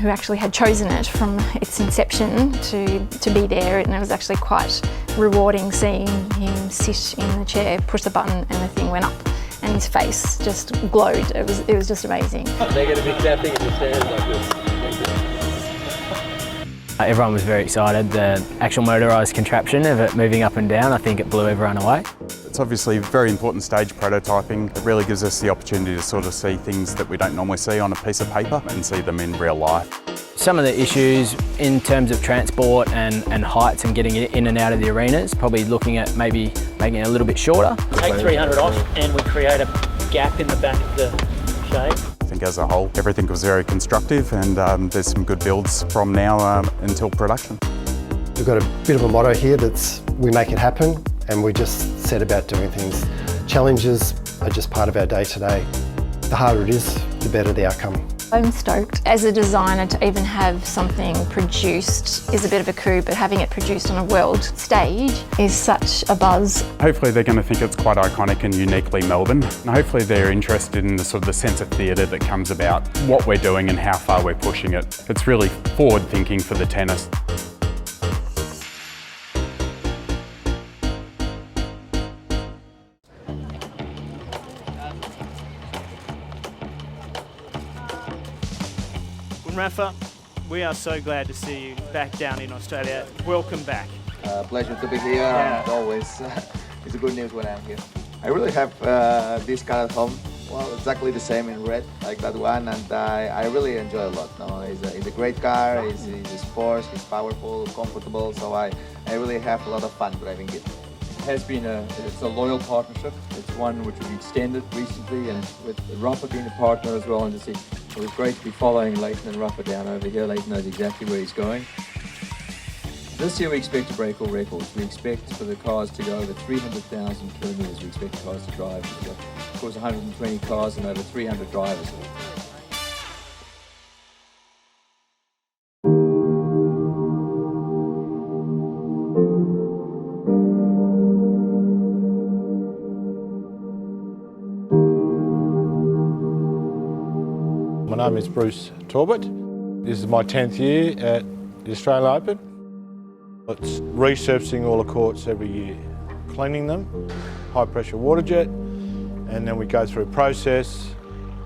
who actually had chosen it from its inception to be there, and it was actually quite rewarding seeing him sit in the chair, push the button, and the thing went up, and his face just glowed. It was just amazing. They're going to be clapping in the stands like this. Everyone was very excited. The actual motorised contraption of it moving up and down, I think it blew everyone away. It's obviously a very important stage, prototyping. It really gives us the opportunity to sort of see things that we don't normally see on a piece of paper and see them in real life. Some of the issues in terms of transport and heights and getting it in and out of the arenas, probably looking at maybe making it a little bit shorter. Take 300 off and we create a gap in the back of the shade. I think as a whole, everything was very constructive, and there's some good builds from now until production. We've got a bit of a motto here that's we make it happen, and we just set about doing things. Challenges are just part of our day-to-day. The harder it is, the better the outcome. I'm stoked. As a designer, to even have something produced is a bit of a coup, but having it produced on a world stage is such a buzz. Hopefully they're going to think it's quite iconic and uniquely Melbourne. And hopefully they're interested in the sort of the sense of theatre that comes about what we're doing and how far we're pushing it. It's really forward thinking for the tennis. Rafa, we are so glad to see you back down in Australia. Welcome back. Pleasure to be here. And always, it's a good news when I'm here. I really have this car at home. Well, exactly the same in red, like that one, and I really enjoy a lot. No, it's a great car. It's sports. It's powerful, comfortable. So I really have a lot of fun driving it. Has been it's a loyal partnership. It's one which we've extended recently, and with Rafa being a partner as well, and to see it was great to be following Leighton and Rafa down over here. Leighton knows exactly where he's going. This year we expect to break all records. We expect for the cars to go over 300,000 kilometres. We expect the cars to drive. We've got, of course, 120 cars and over 300 drivers. My name is Bruce Talbot. This is my 10th year at the Australian Open. It's resurfacing all the courts every year, cleaning them, high pressure water jet, and then we go through a process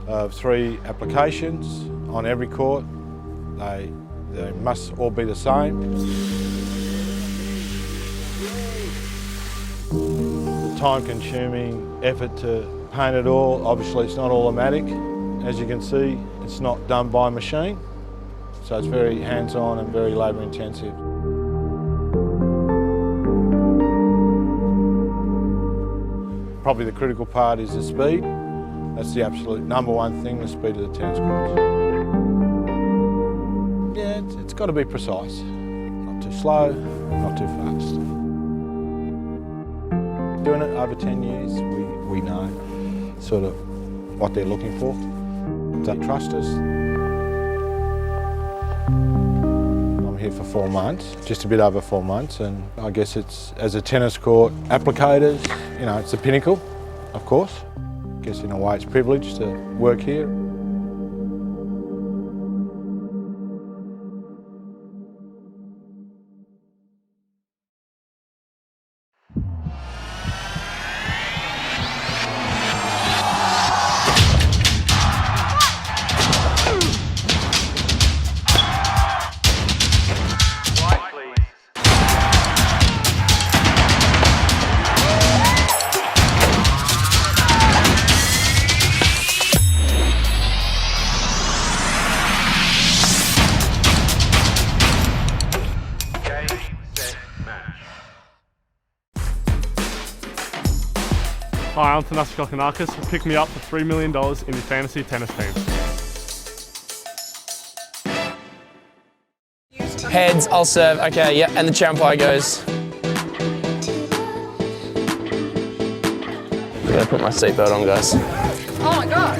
of 3 applications on every court. They must all be the same. The time-consuming effort to paint it all, obviously it's not automatic. As you can see, it's not done by machine, so it's very hands-on and very labour-intensive. Probably the critical part is the speed. That's the absolute #1 thing, the speed of the tennis courts. Yeah, it's got to be precise. Not too slow, not too fast. Doing it over 10 years, we know sort of what they're looking for. They trust us. I'm here for 4 months, just a bit over 4 months, and I guess it's, as a tennis court applicators, you know, it's the pinnacle, of course. I guess in a way it's privileged to work here. Hi, I'm Thanas Kokonakis. Pick me up for $3 million in your fantasy tennis team. Heads, I'll serve. Okay, yeah, and the umpire goes. I'm gonna put my seatbelt on, guys. Oh my God.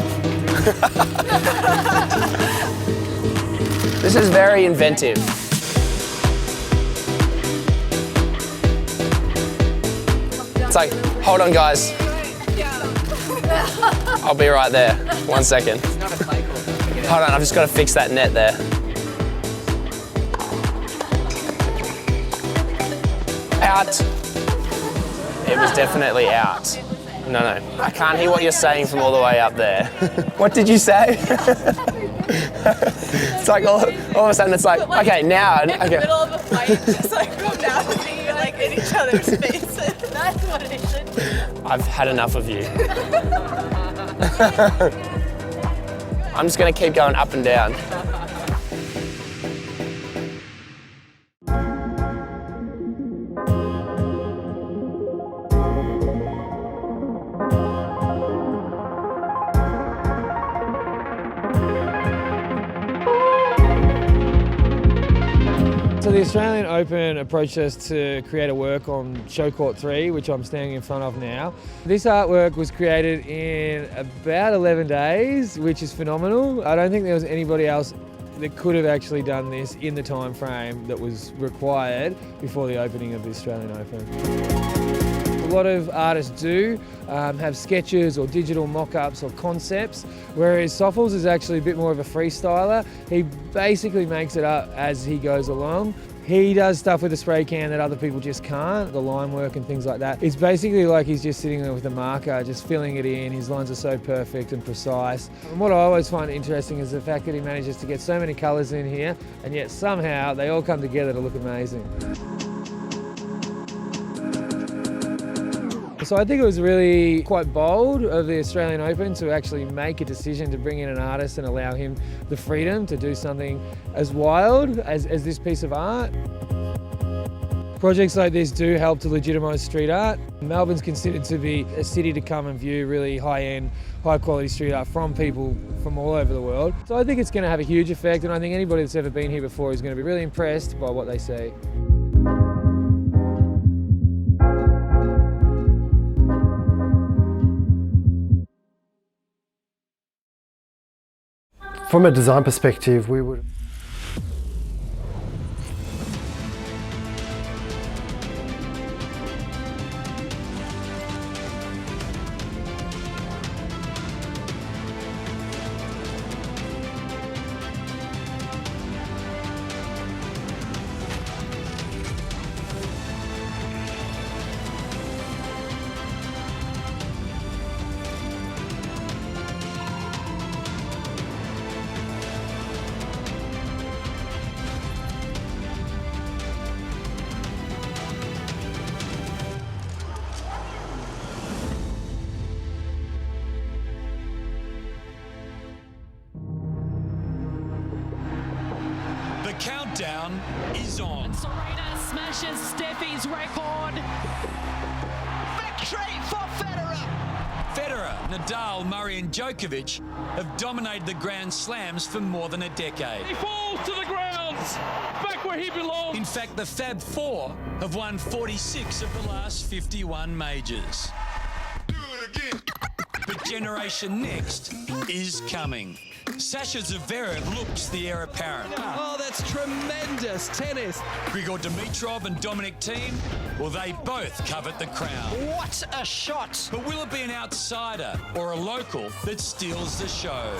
This is very inventive. It's like, hold on, guys. I'll be right there. 1 second. Hold on, I've just got to fix that net there. Out. It was definitely out. No, I can't hear what you're saying from all the way up there. What did you say? It's like all of a sudden it's like, okay, now. In the middle of a fight, just like come down and be like in each other's faces. That's what it should be. I've had enough of you. I'm just going to keep going up and down. So the Australian Open approached us to create a work on Show Court 3, which I'm standing in front of now. This artwork was created in about 11 days, which is phenomenal. I don't think there was anybody else that could have actually done this in the time frame that was required before the opening of the Australian Open. A lot of artists do have sketches or digital mock-ups or concepts, whereas Soffels is actually a bit more of a freestyler. He basically makes it up as he goes along. He does stuff with a spray can that other people just can't, the line work and things like that. It's basically like he's just sitting there with a marker, just filling it in. His lines are so perfect and precise. And what I always find interesting is the fact that he manages to get so many colours in here, and yet somehow they all come together to look amazing. So I think it was really quite bold of the Australian Open to actually make a decision to bring in an artist and allow him the freedom to do something as wild as this piece of art. Projects like this do help to legitimise street art. Melbourne's considered to be a city to come and view really high-end, high-quality street art from people from all over the world. So I think it's going to have a huge effect, and I think anybody that's ever been here before is going to be really impressed by what they see. From a design perspective, we would countdown is on. Serena smashes Steffi's record. Victory for Federer! Federer, Nadal, Murray and Djokovic have dominated the Grand Slams for more than a decade. He falls to the ground, back where he belongs. In fact, the Fab Four have won 46 of the last 51 majors. Do it again. But Generation Next is coming. Sasha Zverev looks the heir apparent. Oh, that's tremendous tennis. Grigor Dimitrov and Dominic Thiem, well, they both covet the crown. What a shot. But will it be an outsider or a local that steals the show?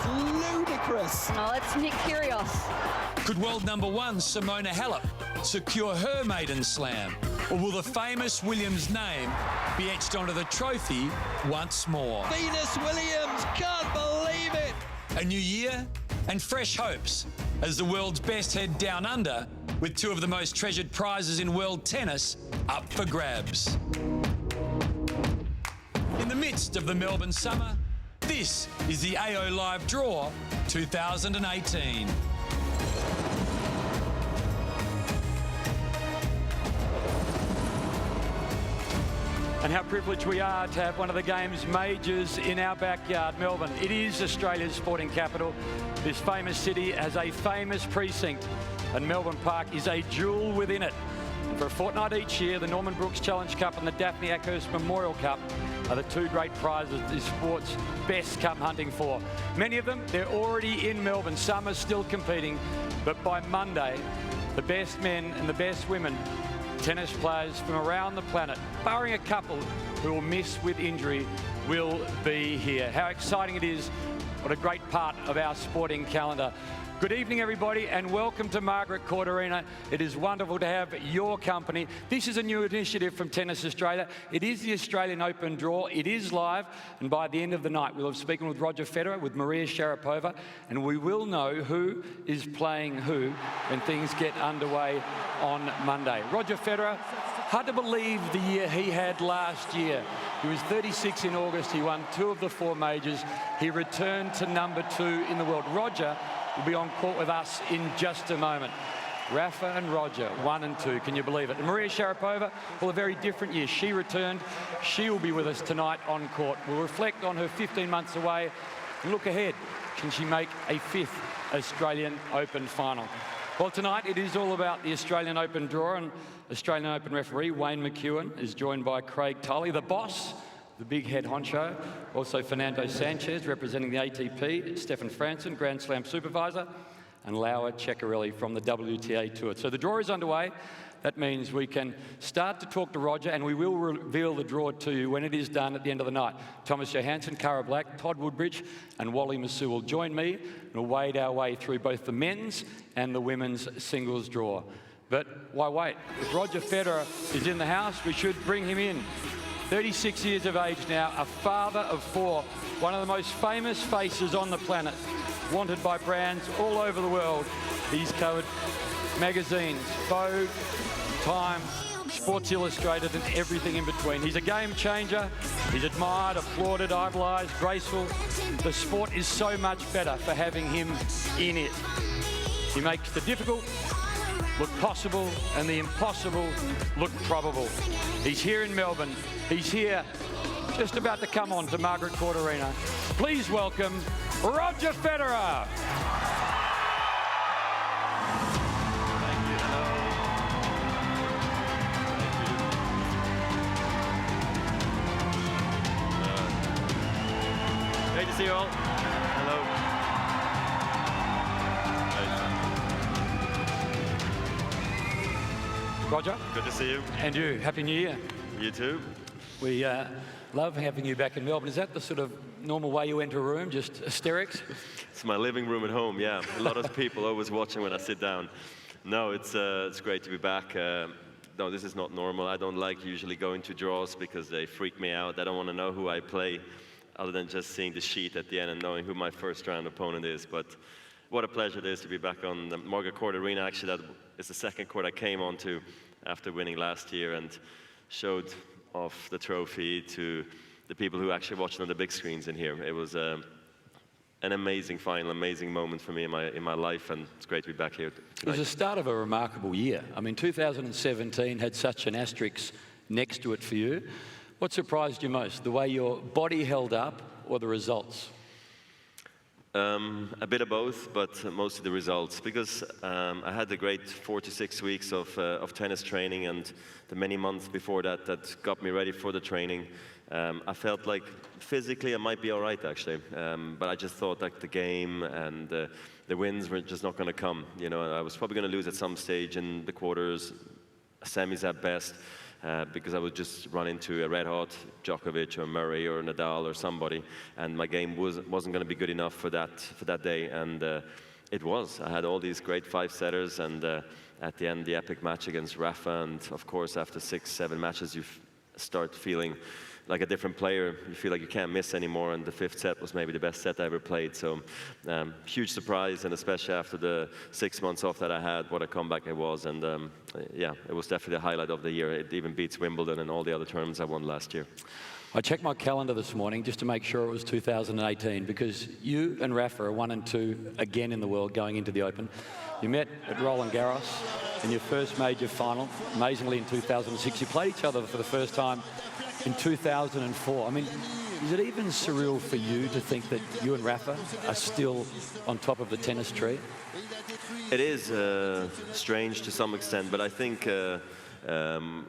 Ludicrous. Oh, it's Nick Kyrgios. Could world number one Simona Halep secure her maiden slam? Or will the famous Williams name be etched onto the trophy once more? Venus Williams, can't believe it. A new year and fresh hopes as the world's best head down under with two of the most treasured prizes in world tennis up for grabs. In the midst of the Melbourne summer, this is the AO Live Draw 2018. And how privileged we are to have one of the game's majors in our backyard, Melbourne. It is Australia's sporting capital. This famous city has a famous precinct, and Melbourne Park is a jewel within it. And for a fortnight each year, the Norman Brooks Challenge Cup and the Daphne Ackhurst Memorial Cup are the two great prizes this sport's best come hunting for. Many of them, they're already in Melbourne. Some are still competing, but by Monday, the best men and the best women tennis players from around the planet, barring a couple who will miss with injury, will be here. How exciting it is. What a great part of our sporting calendar. Good evening, everybody, and welcome to Margaret Court Arena. It is wonderful to have your company. This is a new initiative from Tennis Australia. It is the Australian Open draw. It is live, and by the end of the night, we'll have spoken with Roger Federer, with Maria Sharapova, and we will know who is playing who when things get underway on Monday. Roger Federer, hard to believe the year he had last year. He was 36 in August. He won 2 of the 4 majors. He returned to number 2 in the world. Roger will be on court with us in just a moment. Rafa and Roger, 1 and 2, can you believe it? And Maria Sharapova, well, a very different year. She returned. She will be with us tonight on court. We'll reflect on her 15 months away and look ahead. Can she make a 5th Australian Open final? Well, tonight it is all about the Australian Open draw, and Australian Open referee Wayne McEwen is joined by Craig Tully, the boss, the big head honcho, also Fernando Sanchez representing the ATP, Stefan Franson, Grand Slam supervisor, and Laura Ceccarelli from the WTA Tour. So the draw is underway. That means we can start to talk to Roger, and we will reveal the draw to you when it is done at the end of the night. Thomas Johansson, Cara Black, Todd Woodbridge, and Wally Masu will join me, and we'll wade our way through both the men's and the women's singles draw. But why wait? If Roger Federer is in the house, we should bring him in. 36 years of age now, a father of 4, one of the most famous faces on the planet, wanted by brands all over the world. He's covered magazines, Vogue, Time, Sports Illustrated, and everything in between. He's a game changer. He's admired, applauded, idolised, graceful. The sport is so much better for having him in it. He makes the difficult look possible and the impossible look probable. He's here in Melbourne. He's here, just about to come on to Margaret Court Arena. Please welcome Roger Federer. Great to see you all. Hello. Roger. Good to see you. And you. Happy New Year. You too. We love having you back in Melbourne. Is that the sort of normal way you enter a room, just hysterics? It's my living room at home, yeah. A lot of people always watching when I sit down. No, it's great to be back. No, this is not normal. I don't like usually going to draws because they freak me out. I don't want to know who I play other than just seeing the sheet at the end and knowing who my first round opponent is. But what a pleasure it is to be back on the Margaret Court Arena. Actually, that is the second court I came onto after winning last year and showed off the trophy to the people who actually watched on the big screens in here. It was an amazing final, amazing moment for me in my life, and it's great to be back here tonight. It was the start of a remarkable year. I mean, 2017 had such an asterisk next to it for you. What surprised you most, the way your body held up or the results? A bit of both, but mostly the results, because I had the great 4 to 6 weeks of tennis training, and the many months before that got me ready for the training. I felt like physically I might be all right, actually, but I just thought like the game and the wins were just not going to come. You know, I was probably going to lose at some stage in the quarters, semis at best. Because I would just run into a red-hot Djokovic or Murray or Nadal or somebody, and my game wasn't going to be good enough for that day, and it was. I had all these great 5-setters, and at the end, the epic match against Rafa, and of course, after 6-7 matches, you start feeling like a different player. You feel like you can't miss anymore, and the 5th set was maybe the best set I ever played. So huge surprise, and especially after the 6 months off that I had, what a comeback it was. And yeah, it was definitely the highlight of the year. It even beats Wimbledon and all the other tournaments I won last year. I checked my calendar this morning just to make sure it was 2018, because you and Rafa are 1 and 2 again in the world going into the Open. You met at Roland Garros in your first major final, amazingly in 2006. You played each other for the first time in 2004. I mean, is it even surreal for you to think that you and Rafa are still on top of the tennis tree? It is strange to some extent, but I think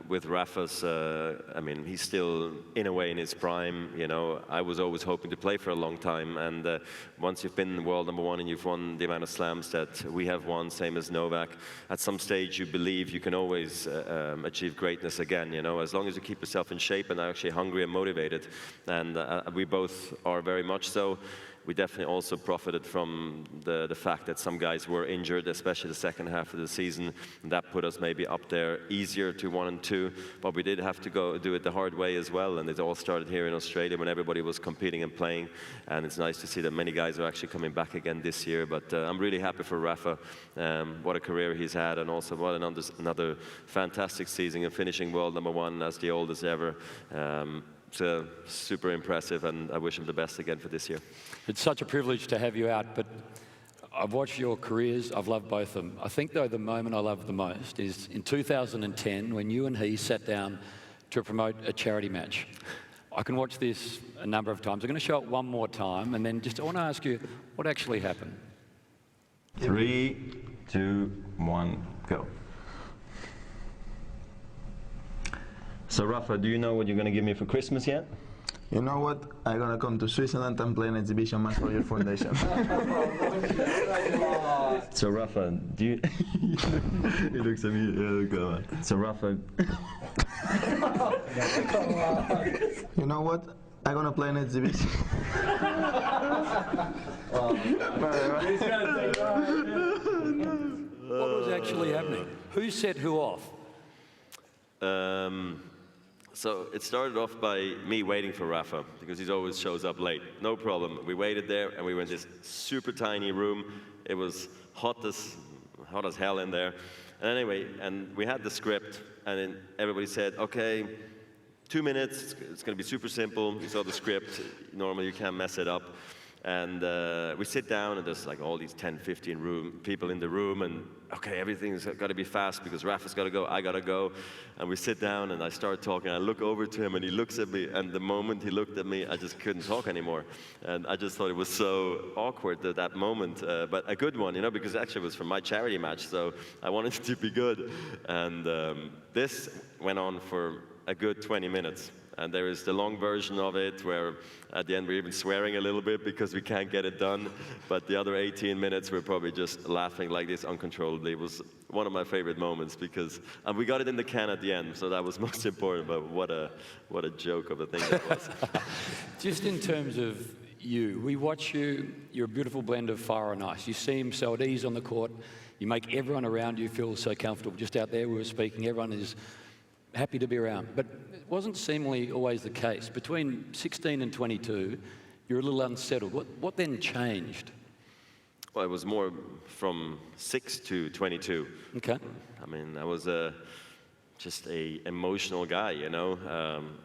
with Rafa's, I mean, he's still in a way in his prime. You know, I was always hoping to play for a long time, and once you've been world #1 and you've won the amount of slams that we have won, same as Novak, at some stage you believe you can always achieve greatness again. You know, as long as you keep yourself in shape and are actually hungry and motivated, and we both are very much so. we definitely also profited from the fact that some guys were injured, especially the second half of the season. And that put us maybe up there easier to 1 and 2. But we did have to go do it the hard way as well. And it all started here in Australia when everybody was competing and playing. And it's nice to see that many guys are actually coming back again this year. But I'm really happy for Rafa. What a career he's had, and also what another fantastic season and finishing world #1 as the oldest ever. So super impressive, and I wish him the best again for this year. It's such a privilege to have you out, but I've watched your careers. I've loved both of them. I think, though, the moment I love the most is in 2010 when you and he sat down to promote a charity match. I can watch this a number of times. I'm going to show it one more time, and then just I want to ask you what actually happened. 3, 2, 1, go. So Rafa, do you know what you're going to give me for Christmas yet? You know what? I'm going to come to Switzerland and play an exhibition match for your foundation. So Rafa, do you... He looks at me, yeah, go on. So Rafa... You know what? I'm going to play an exhibition. What was actually happening? Who set who off? So it started off by me waiting for Rafa, because he always shows up late. No problem. We waited there, and we were in this super tiny room. It was hot as hell in there. And anyway, and we had the script, and then everybody said, okay, 2 minutes, it's going to be super simple. You saw the script. Normally you can't mess it up. And we sit down, and there's like all these 10, 15 people in the room, and okay, everything's got to be fast because Rafa's got to go, I got to go. And we sit down, and I start talking. I look over to him, and he looks at me, and the moment he looked at me, I just couldn't talk anymore. And I just thought it was so awkward at that moment, but a good one, you know, because actually it was from my charity match, so I wanted it to be good. And this went on for a good 20 minutes. And there is the long version of it where at the end we're even swearing a little bit because we can't get it done. But the other 18 minutes we're probably just laughing like this uncontrollably. It was one of my favorite moments because and we got it in the can at the end, so that was most important. But what a joke of a thing that was. Just in terms of you, we watch you, you're a beautiful blend of fire and ice. You seem so at ease on the court. You make everyone around you feel so comfortable. Just out there we were speaking, everyone is happy to be around. But it wasn't seemingly always the case. Between 16 and 22, you're a little unsettled. What then changed? Well, it was more from 6 to 22. Okay. I mean, I was just a emotional guy, you know.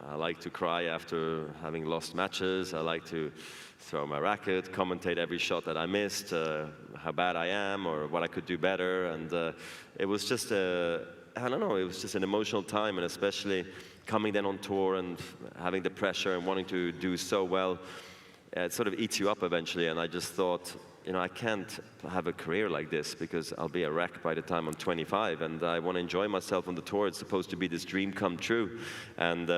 I like to cry after having lost matches. I like to throw my racket, commentate every shot that I missed, how bad I am or what I could do better. And it was just I don't know, it was just an emotional time, and especially coming then on tour and having the pressure and wanting to do so well, it sort of eats you up eventually. And I just thought, you know, I can't have a career like this because I'll be a wreck by the time I'm 25, and I want to enjoy myself on the tour. It's supposed to be this dream come true. And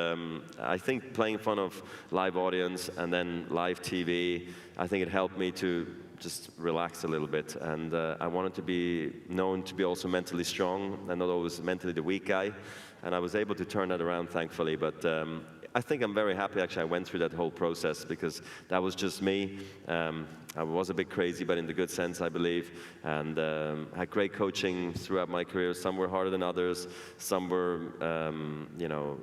I think playing in front of live audience and then live TV, I think it helped me to just relax a little bit, and I wanted to be known to be also mentally strong and not always mentally the weak guy, and I was able to turn that around, thankfully. But I think I'm very happy actually I went through that whole process because that was just me. I was a bit crazy, but in the good sense, I believe, and had great coaching throughout my career. Some were harder than others, some were, you know,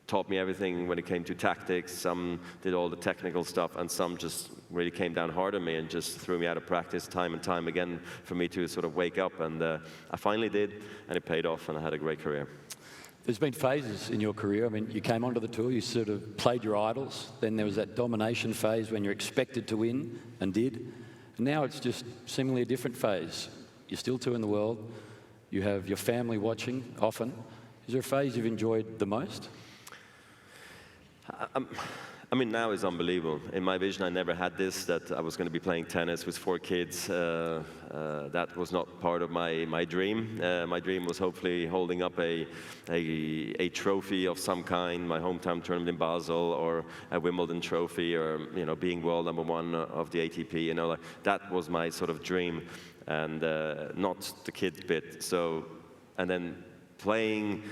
taught me everything when it came to tactics, some did all the technical stuff, and some just really came down hard on me and just threw me out of practice time and time again for me to sort of wake up. And I finally did, and it paid off, and I had a great career. There's been phases in your career. I mean, you came onto the tour, you sort of played your idols, then there was that domination phase when you're expected to win, and did. And now it's just seemingly a different phase. You're still two in the world, you have your family watching often. Is there a phase you've enjoyed the most? I mean, now is unbelievable. In my vision, I never had this, that I was going to be playing tennis with 4 kids. That was not part of my dream. My dream was hopefully holding up a trophy of some kind, my hometown tournament in Basel, or a Wimbledon trophy, or, you know, being world #1 of the ATP. You know, like, that was my sort of dream, and not the kid bit. So, and then playing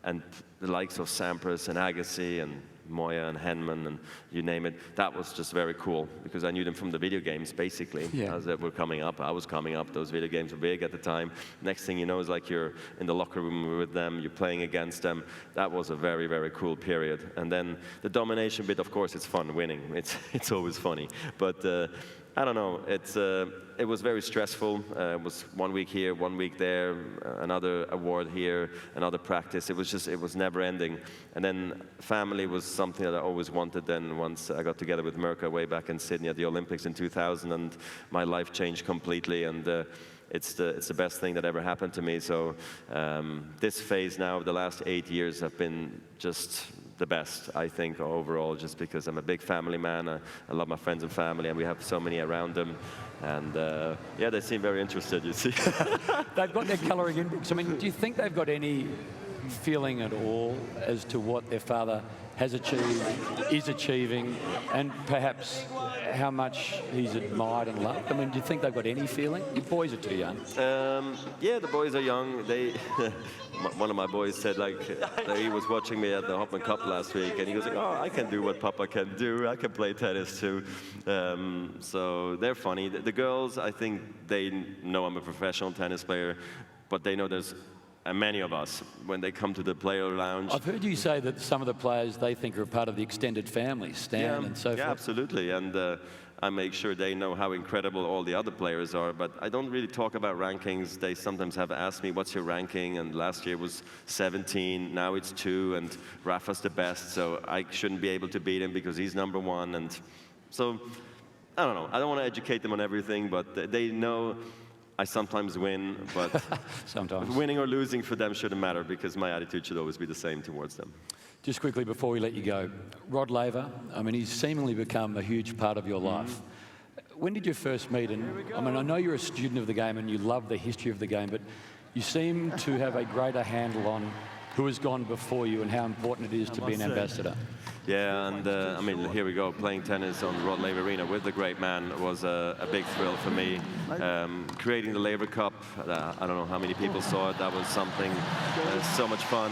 and the likes of Sampras and Agassi and Moya and Henman and you name it. That was just very cool because I knew them from the video games basically. As they were coming up, I was coming up. Those video games were big at the time. Next thing you know is like you're in the locker room with them, you're playing against them. That was a very, very cool period. And then the domination bit, of course, it's fun winning. It's always funny. But I don't know, it was very stressful. It was 1 week here, 1 week there, another award here, another practice. It was never ending. And then family was something that I always wanted. Then once I got together with Mirka way back in Sydney at the Olympics in 2000, and my life changed completely. And it's the best thing that ever happened to me. So this phase now of the last 8 years have been just the best, I think, overall, just because I'm a big family man. I love my friends and family, and we have so many around them. And yeah, they seem very interested, you see. They've got their colouring in books. I mean, do you think they've got any feeling at all as to what their father has achieved, is achieving, and perhaps how much he's admired and loved? I mean, do you think they've got any feeling? Your boys are too young. Yeah, the boys are young. One of my boys said, like, that he was watching me at the Hopman Cup last week, and he was like, oh, I can do what Papa can do. I can play tennis too. So they're funny. The girls, I think they know I'm a professional tennis player, but they know there's many of us when they come to the player lounge. I've heard you say that some of the players they think are a part of the extended family, Stan and so forth. Yeah, absolutely. And I make sure they know how incredible all the other players are, but I don't really talk about rankings. They sometimes have asked me, what's your ranking? And last year was 17, now it's 2, and Rafa's the best, so I shouldn't be able to beat him because he's #1. And so, I don't know. I don't want to educate them on everything, but they know I sometimes win, but sometimes winning or losing for them shouldn't matter because my attitude should always be the same towards them. Just quickly before we let you go, Rod Laver, I mean, he's seemingly become a huge part of your life. When did you first meet? And I mean, I know you're a student of the game and you love the history of the game, but you seem to have a greater handle on who has gone before you and how important it is to be an ambassador. Yeah, and I mean, here we go, playing tennis on Rod Laver Arena with the great man was a big thrill for me. Creating the Laver Cup, I don't know how many people saw it. That was something, so much fun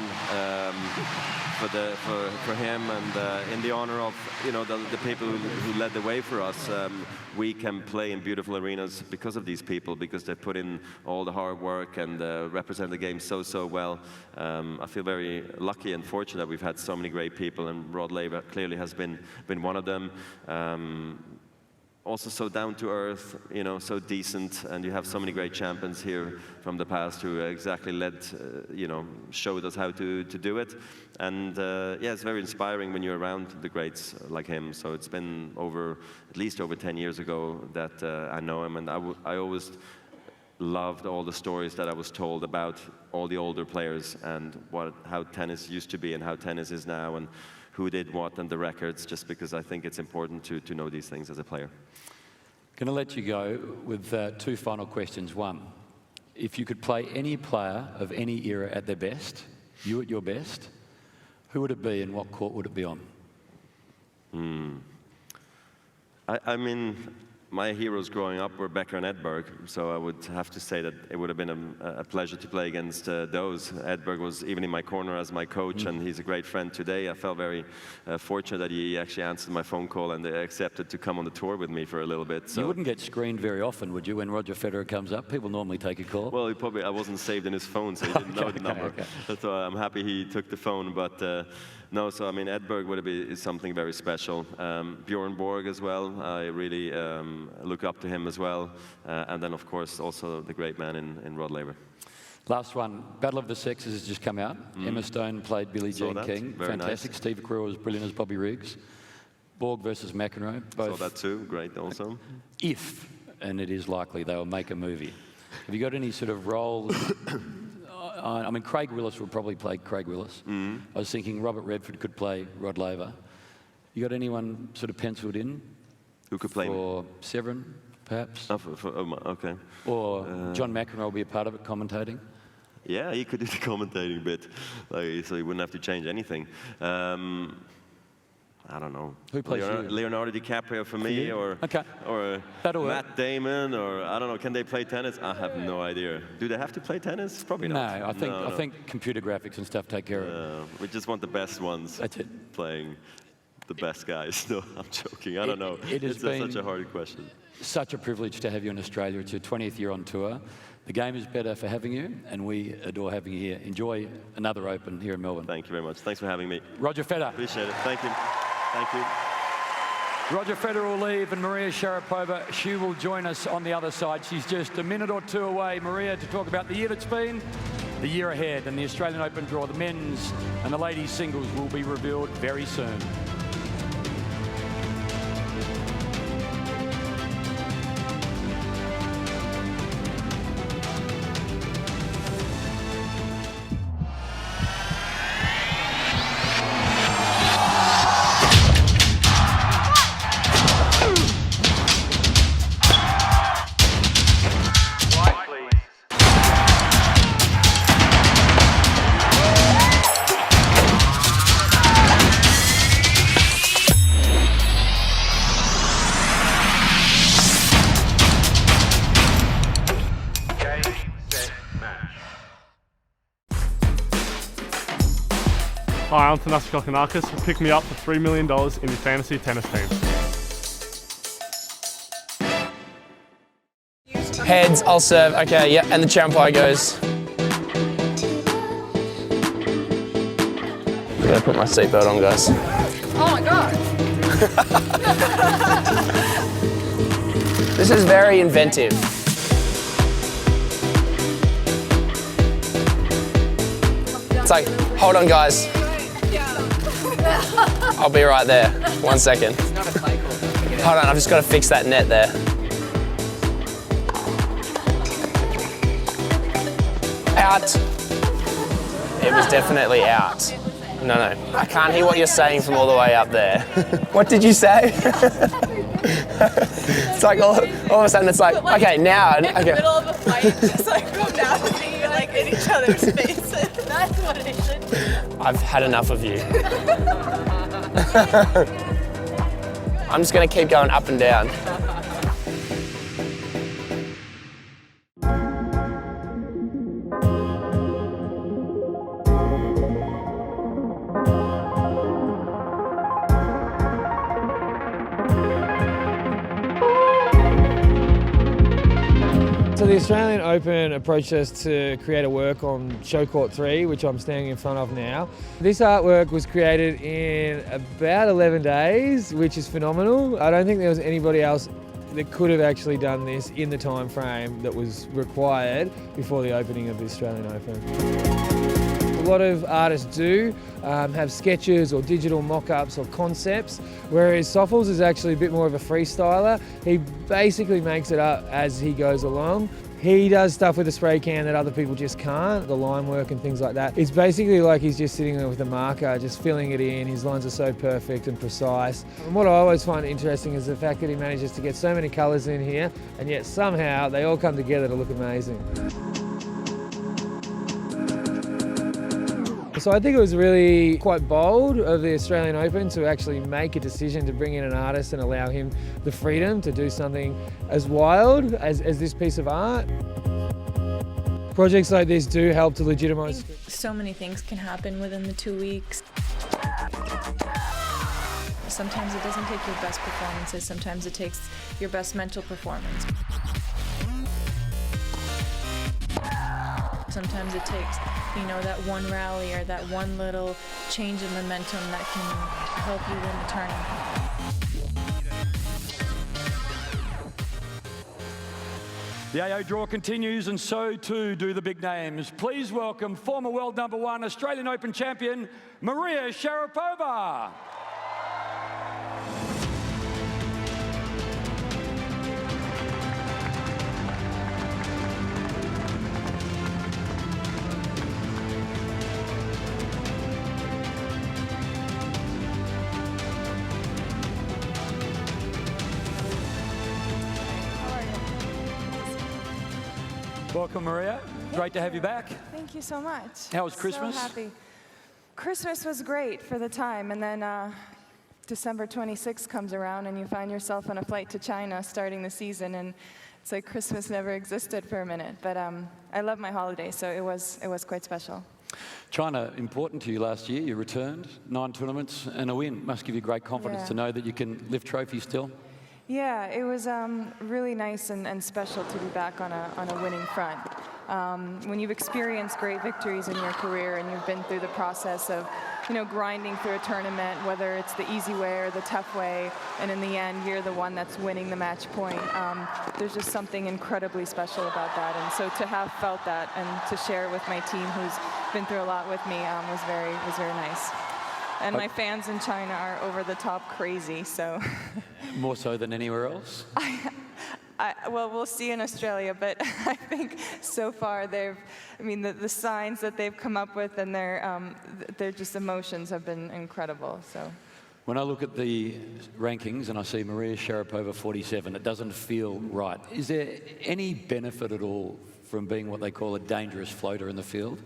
for him, and in the honor of the people who led the way for us. We can play in beautiful arenas because of these people, because they put in all the hard work and represent the game so well. I feel very lucky and fortunate that we've had so many great people, and Rod Laver clearly has been one of them. Also so down to earth, so decent, and you have so many great champions here from the past who exactly led, showed us how to do it. And yeah, it's very inspiring when you're around the greats like him. So it's been at least over 10 years ago that I know him, and I always loved all the stories that I was told about all the older players and how tennis used to be and how tennis is now, and who did what and the records, just because I think it's important to know these things as a player. Going to let you go with 2 final questions. One, if you could play any player of any era at their best, you at your best, who would it be and what court would it be on? I mean, my heroes growing up were Becker and Edberg, so I would have to say that it would have been a pleasure to play against those. Edberg was even in my corner as my coach, and he's a great friend today. I felt very fortunate that he actually answered my phone call and accepted to come on the tour with me for a little bit. So. You wouldn't get screened very often, would you, when Roger Federer comes up? People normally take a call. Well, I wasn't saved in his phone, so he didn't know the number. Okay. So I'm happy he took the phone, but no, so I mean, Edberg is something very special. Bjorn Borg as well, I really look up to him as well. And then, of course, also the great man in Rod Laver. Last one, Battle of the Sexes has just come out. Emma Stone played Billie Jean King. Very fantastic. Nice. Steve Carell was brilliant as Bobby Riggs. Borg versus McEnroe. Both. Saw that too, great also. If, and it is likely, they will make a movie. Have you got any sort of roles? I mean, Craig Willis would probably play Craig Willis. I was thinking Robert Redford could play Rod Laver. You got anyone sort of penciled in? Who could play for Severin, perhaps? Okay. Or John McEnroe will be a part of it, commentating? Yeah, he could do the commentating bit, so he wouldn't have to change anything. I don't know. Who plays you? Leonardo DiCaprio for me, or Matt Damon, or I don't know. Can they play tennis? I have no idea. Do they have to play tennis? Probably not. No, I think computer graphics and stuff take care of it. We just want the best ones. That's it. Playing the best guys. No, I'm joking. I don't know. It's such a hard question. Such a privilege to have you in Australia. It's your 20th year on tour. The game is better for having you, and we adore having you here. Enjoy another Open here in Melbourne. Thank you very much. Thanks for having me. Roger Federer. Appreciate it. Thank you. Thank you. Roger Federer will leave, and Maria Sharapova, she will join us on the other side. She's just a minute or two away, Maria, to talk about the year that's been, the year ahead, and the Australian Open draw. The men's and the ladies' singles will be revealed very soon. Hi, I'm Tanasi Kokonakis. Pick me up for $3 million in your fantasy tennis team. Heads, I'll serve. Okay, yeah, and the chair umpire goes. I'm gonna put my seatbelt on, guys. Oh my god. This is very inventive. It's like, hold on, guys. I'll be right there. 1 second. Hold on, I've just got to fix that net there. Out. It was definitely out. No, I can't hear what you're saying from all the way up there. What did you say? It's like all of a sudden it's like, okay, now. In the middle of a fight, just like come down and be like in each other's faces. That's what it should be. I've had enough of you. I'm just going to keep going up and down. So the Australian Open approached us to create a work on show court 3, which I'm standing in front of now. This artwork was created in about 11 days, which is phenomenal. I don't think there was anybody else that could have actually done this in the time frame that was required before the opening of the Australian Open. A lot of artists do have sketches or digital mock-ups or concepts, whereas Soffels is actually a bit more of a freestyler. He basically makes it up as he goes along. He does stuff with a spray can that other people just can't, the line work and things like that. It's basically like he's just sitting there with a marker, just filling it in. His lines are so perfect and precise. And what I always find interesting is the fact that he manages to get so many colours in here, and yet somehow they all come together to look amazing. So I think it was really quite bold of the Australian Open to actually make a decision to bring in an artist and allow him the freedom to do something as wild as this piece of art. Projects like this do help to legitimise. So many things can happen within the 2 weeks. Sometimes it doesn't take your best performances, sometimes it takes your best mental performance. Sometimes it takes, that one rally or that one little change in momentum that can help you win the tournament. The AO draw continues, and so too do the big names. Please welcome former world #1 Australian Open champion, Maria Sharapova. Welcome, Maria. Great to have you back. Thank you so much. How was Christmas? So happy. Christmas was great for the time, and then December 26th comes around and you find yourself on a flight to China starting the season, and it's like Christmas never existed for a minute. But I love my holiday, so it was quite special. China, important to you last year. You returned, 9 tournaments and a win. Must give you great confidence to know that you can lift trophies still. Yeah, it was really nice and special to be back on a winning front. When you've experienced great victories in your career and you've been through the process of, grinding through a tournament, whether it's the easy way or the tough way, and in the end you're the one that's winning the match point, there's just something incredibly special about that. And so to have felt that and to share it with my team, who's been through a lot with me, was very nice. And my fans in China are over the top crazy, so. More so than anywhere else? Well, we'll see in Australia, but I think so far the signs that they've come up with and their just emotions have been incredible. So. When I look at the rankings and I see Maria Sharapova 47, it doesn't feel right. Is there any benefit at all from being what they call a dangerous floater in the field?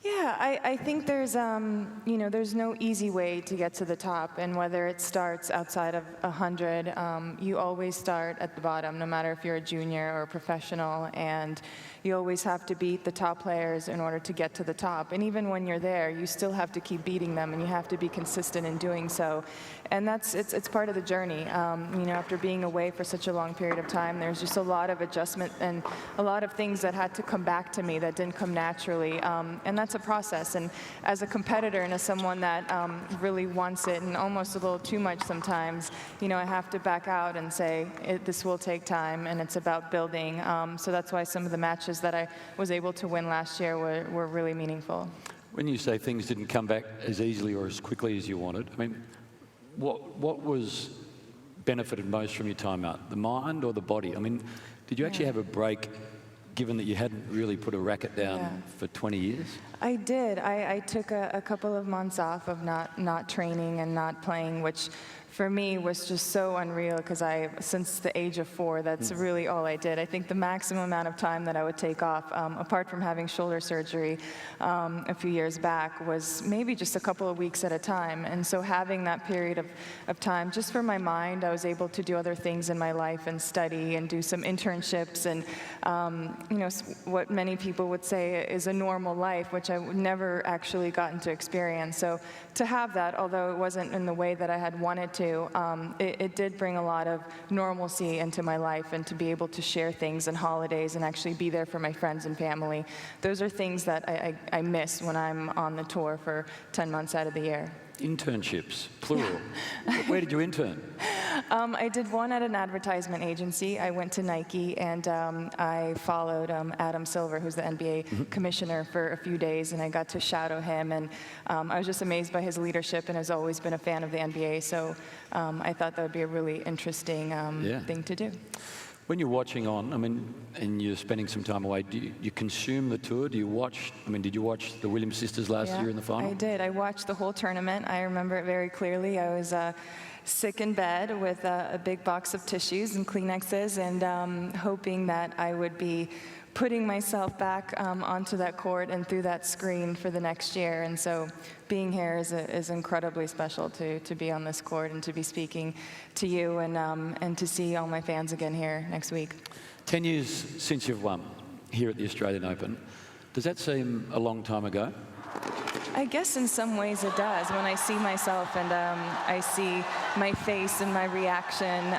Yeah, I think there's no easy way to get to the top, and whether it starts outside of 100, you always start at the bottom, no matter if you're a junior or a professional, and you always have to beat the top players in order to get to the top. And even when you're there, you still have to keep beating them, and you have to be consistent in doing so. And it's part of the journey. After being away for such a long period of time, there's just a lot of adjustment and a lot of things that had to come back to me that didn't come naturally. And that's a process. And as a competitor and as someone that really wants it and almost a little too much sometimes, I have to back out and say, this will take time, and it's about building. So that's why some of the matches that I was able to win last year were really meaningful. When you say things didn't come back as easily or as quickly as you wanted, what was benefited most from your time out? The mind or the body? Did you actually have a break, given that you hadn't really put a racket down for 20 years? I did. I took a couple of months off of not training and not playing, which for me was just so unreal, because since the age of 4, that's really all I did. I think the maximum amount of time that I would take off, apart from having shoulder surgery a few years back, was maybe just a couple of weeks at a time. And so having that period of time just for my mind, I was able to do other things in my life and study and do some internships and what many people would say is a normal life, which I never actually gotten to experience. So to have that, although it wasn't in the way that I had wanted to, it did bring a lot of normalcy into my life, and to be able to share things and holidays and actually be there for my friends and family. Those are things that I miss when I'm on the tour for 10 months out of the year. Internships, plural. Where did you intern? I did one at an advertisement agency. I went to Nike, and I followed Adam Silver, who's the NBA commissioner, for a few days, and I got to shadow him, and I was just amazed by his leadership, and has always been a fan of the NBA, so I thought that would be a really interesting thing to do. When you're watching on, and you're spending some time away, do you consume the tour? Do you watch, did you watch the Williams sisters last year in the final? I did. I watched the whole tournament. I remember it very clearly. I was sick in bed with a big box of tissues and Kleenexes, and hoping that I would be putting myself back onto that court and through that screen for the next year. And so being here is incredibly special to be on this court and to be speaking to you and to see all my fans again here next week. 10 years since you've won here at the Australian Open. Does that seem a long time ago? I guess in some ways it does. When I see myself and I see my face and my reaction,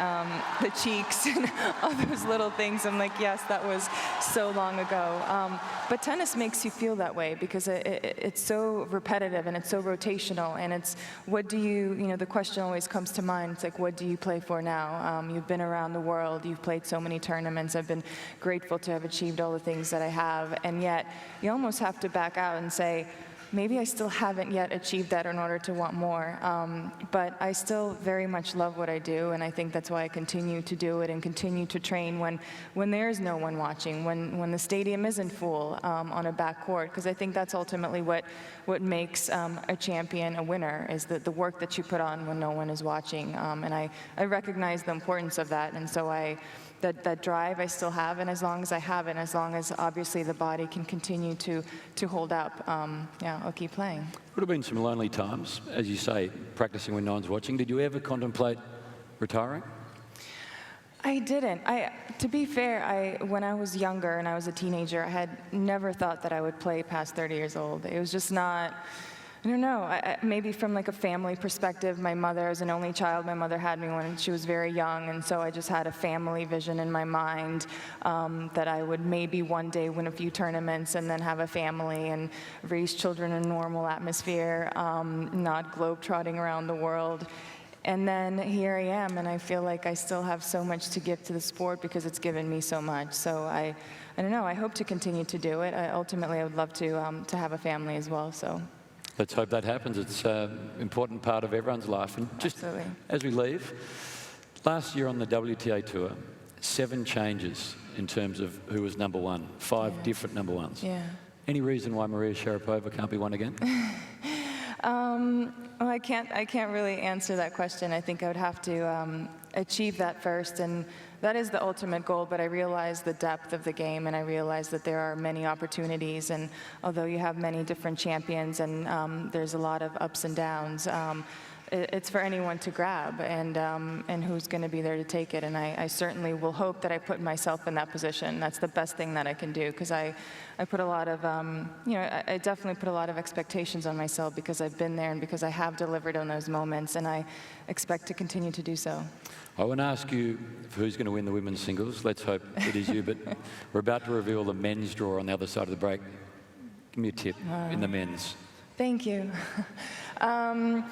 the cheeks and all those little things, I'm like, yes, that was so long ago. But tennis makes you feel that way, because it's so repetitive and it's so rotational, and it's what do you, the question always comes to mind. It's like, what do you play for now? You've been around the world, you've played so many tournaments, I've been grateful to have achieved all the things that I have, and yet you almost have to back out and say, maybe I still haven't yet achieved that in order to want more, but I still very much love what I do, and I think that's why I continue to do it and continue to train when there is no one watching, when the stadium isn't full on a back court, because I think that's ultimately what makes a champion a winner, is the work that you put on when no one is watching, and I recognize the importance of that, and so I that drive I still have, and as long as I have it, and as long as obviously the body can continue to hold up, yeah, I'll keep playing. Would have been some lonely times, as you say, practicing when no one's watching. Did you ever contemplate retiring? I didn't. To be fair, when I was younger and I was a teenager, I had never thought that I would play past 30 years old. It was just not. I don't know, maybe from like a family perspective, my mother, I was an only child, my mother had me when she was very young, and so I just had a family vision in my mind that I would maybe one day win a few tournaments and then have a family and raise children in a normal atmosphere, not globe-trotting around the world. And then here I am, and I feel like I still have so much to give to the sport because it's given me so much. So I don't know, I hope to continue to do it. Ultimately, I would love to have a family as well, so. Let's hope that happens. It's an important part of everyone's life. And just Absolutely. As we leave, last year on the WTA Tour, 7 changes in terms of who was number one, 5 different number ones. Yeah. Any reason why Maria Sharapova can't be one again? Well, I can't really answer that question. I think I would have to achieve that first, and that is the ultimate goal, but I realize the depth of the game, and I realize that there are many opportunities, and although you have many different champions and there's a lot of ups and downs, it's for anyone to grab, and who's going to be there to take it, and I certainly will hope that I put myself in that position. That's the best thing that I can do, because I put a lot of, I definitely put a lot of expectations on myself because I've been there and because I have delivered on those moments, and I expect to continue to do so. I want to ask you who's going to win the women's singles. Let's hope it is you, but we're about to reveal the men's draw on the other side of the break. Give me a tip in the men's. Thank you. I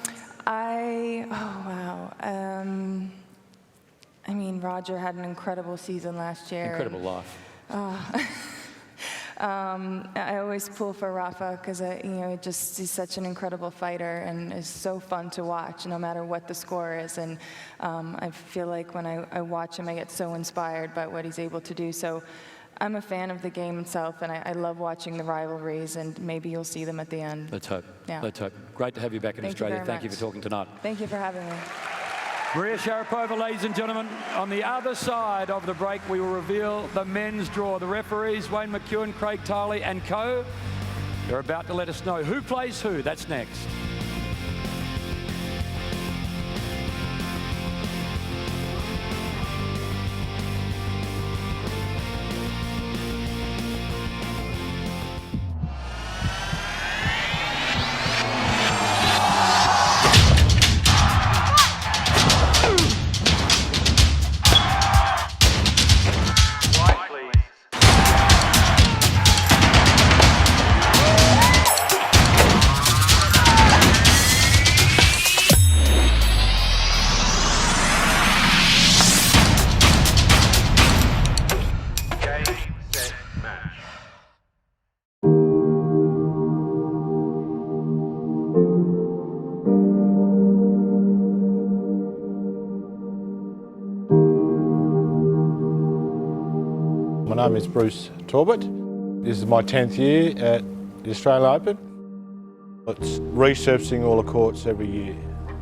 mean, Roger had an incredible season last year. Incredible life. I always pull for Rafa because he's such an incredible fighter and is so fun to watch, no matter what the score is. And I feel like when I watch him, I get so inspired by what he's able to do. So I'm a fan of the game itself, and I love watching the rivalries, and maybe you'll see them at the end. Let's hope. Yeah. Let's hope. Great to have you back in Australia. Thank you for talking tonight. Thank you for having me. Maria Sharapova, ladies and gentlemen. On the other side of the break, we will reveal the men's draw. The referees, Wayne McEwen, Craig Tiley and co. They're about to let us know who plays who. That's next. My name is Bruce Talbot. This is my 10th year at the Australian Open. It's resurfacing all the courts every year,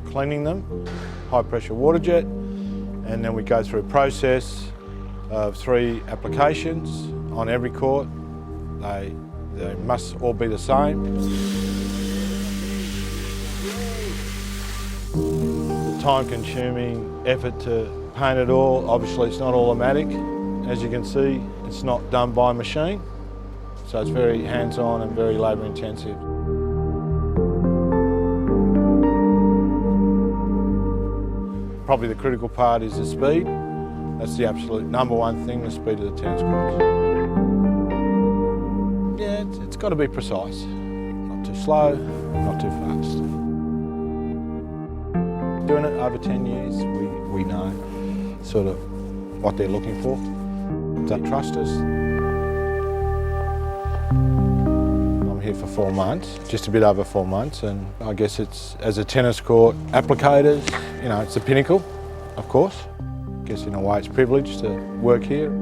cleaning them, high pressure water jet, and then we go through a process of 3 applications on every court. They must all be the same. The time-consuming effort to paint it all, obviously it's not automatic. As you can see, it's not done by machine, so it's very hands-on and very labour-intensive. Probably the critical part is the speed. That's the absolute #1 thing, the speed of the tennis courts. Yeah, it's got to be precise. Not too slow, not too fast. Doing it over 10 years, we know sort of what they're looking for. They trust us. I'm here for 4 months, just a bit over 4 months, and I guess it's, as a tennis court applicators, it's the pinnacle, of course. I guess in a way it's a privilege to work here.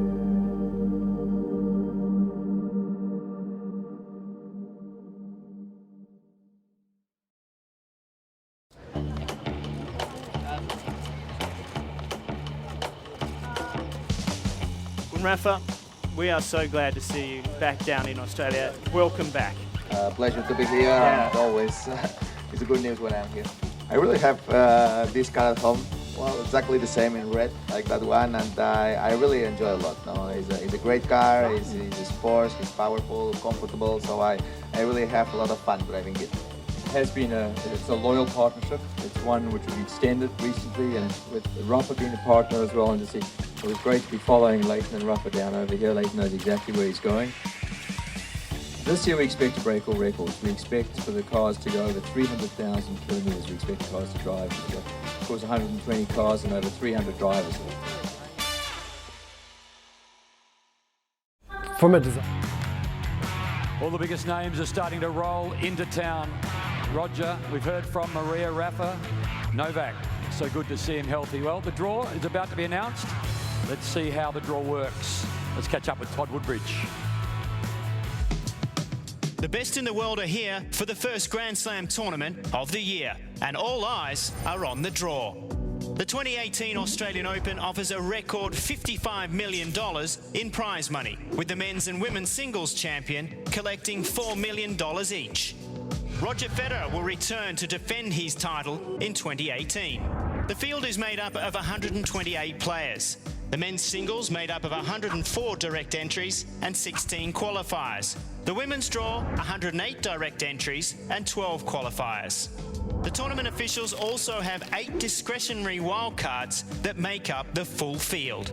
Rafa, we are so glad to see you back down in Australia. Welcome back. Pleasure to be here. And always, it's a good news when I'm here. I really have this car at home. Well, exactly the same in red, like that one, and I really enjoy a lot. No, it's a great car. It's sports. It's powerful, comfortable. So I really have a lot of fun driving it. Has been it's a loyal partnership. It's one which we've extended recently, and with Rafa being a partner as well, and to see it was great to be following Leighton and Rafa down over here. Leighton knows exactly where he's going. This year we expect to break all records. We expect for the cars to go over 300,000 kilometres. We expect the cars to drive. Of course, 120 cars and over 300 drivers. From a design. All the biggest names are starting to roll into town. Roger, we've heard from Maria, Rafa, Novak. So good to see him healthy. Well, the draw is about to be announced. Let's see how the draw works. Let's catch up with Todd Woodbridge. The best in the world are here for the first Grand Slam tournament of the year, and all eyes are on the draw. The 2018 Australian Open offers a record $55 million in prize money, with the men's and women's singles champion collecting $4 million each. Roger Federer will return to defend his title in 2018. The field is made up of 128 players. The men's singles made up of 104 direct entries and 16 qualifiers. The women's draw, 108 direct entries and 12 qualifiers. The tournament officials also have 8 discretionary wildcards that make up the full field.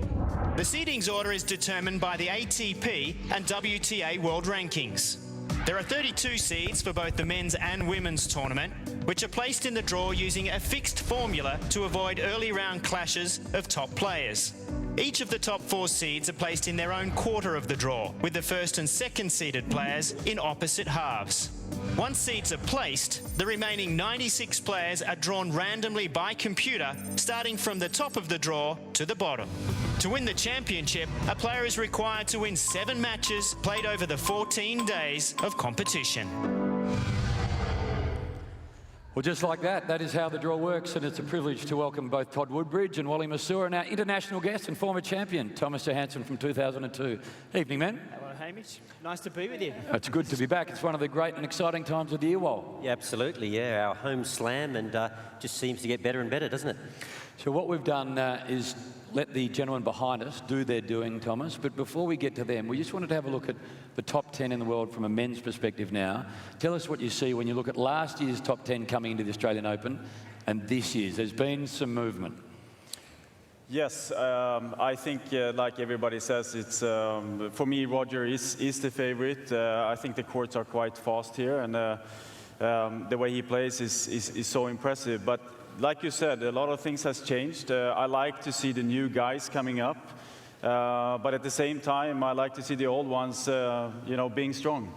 The seedings order is determined by the ATP and WTA World Rankings. There are 32 seeds for both the men's and women's tournament, which are placed in the draw using a fixed formula to avoid early round clashes of top players. Each of the top 4 seeds are placed in their own quarter of the draw, with the first and second seeded players in opposite halves. Once seeds are placed, the remaining 96 players are drawn randomly by computer, starting from the top of the draw to the bottom. To win the championship, a player is required to win 7 matches played over the 14 days of competition. Well, just like that, that is how the draw works, and it's a privilege to welcome both Todd Woodbridge and Wally Masur and our international guest and former champion, Thomas Johansson from 2002. Evening, man. Hello, Hamish. Nice to be with you. It's good to be back. It's one of the great and exciting times of the year, Wal. Yeah, absolutely, yeah. Our home slam, and just seems to get better and better, doesn't it? So what we've done is let the gentlemen behind us do their doing, Thomas. But before we get to them, we just wanted to have a look at the top 10 in the world from a men's perspective now. Tell us what you see when you look at last year's top 10 coming into the Australian Open and this year's. There's been some movement. Yes, I think, like everybody says, it's for me, Roger is the favorite. I think the courts are quite fast here, and the way he plays is so impressive. But like you said, a lot of things has changed. I like to see the new guys coming up, but at the same time, I like to see the old ones, you know, being strong.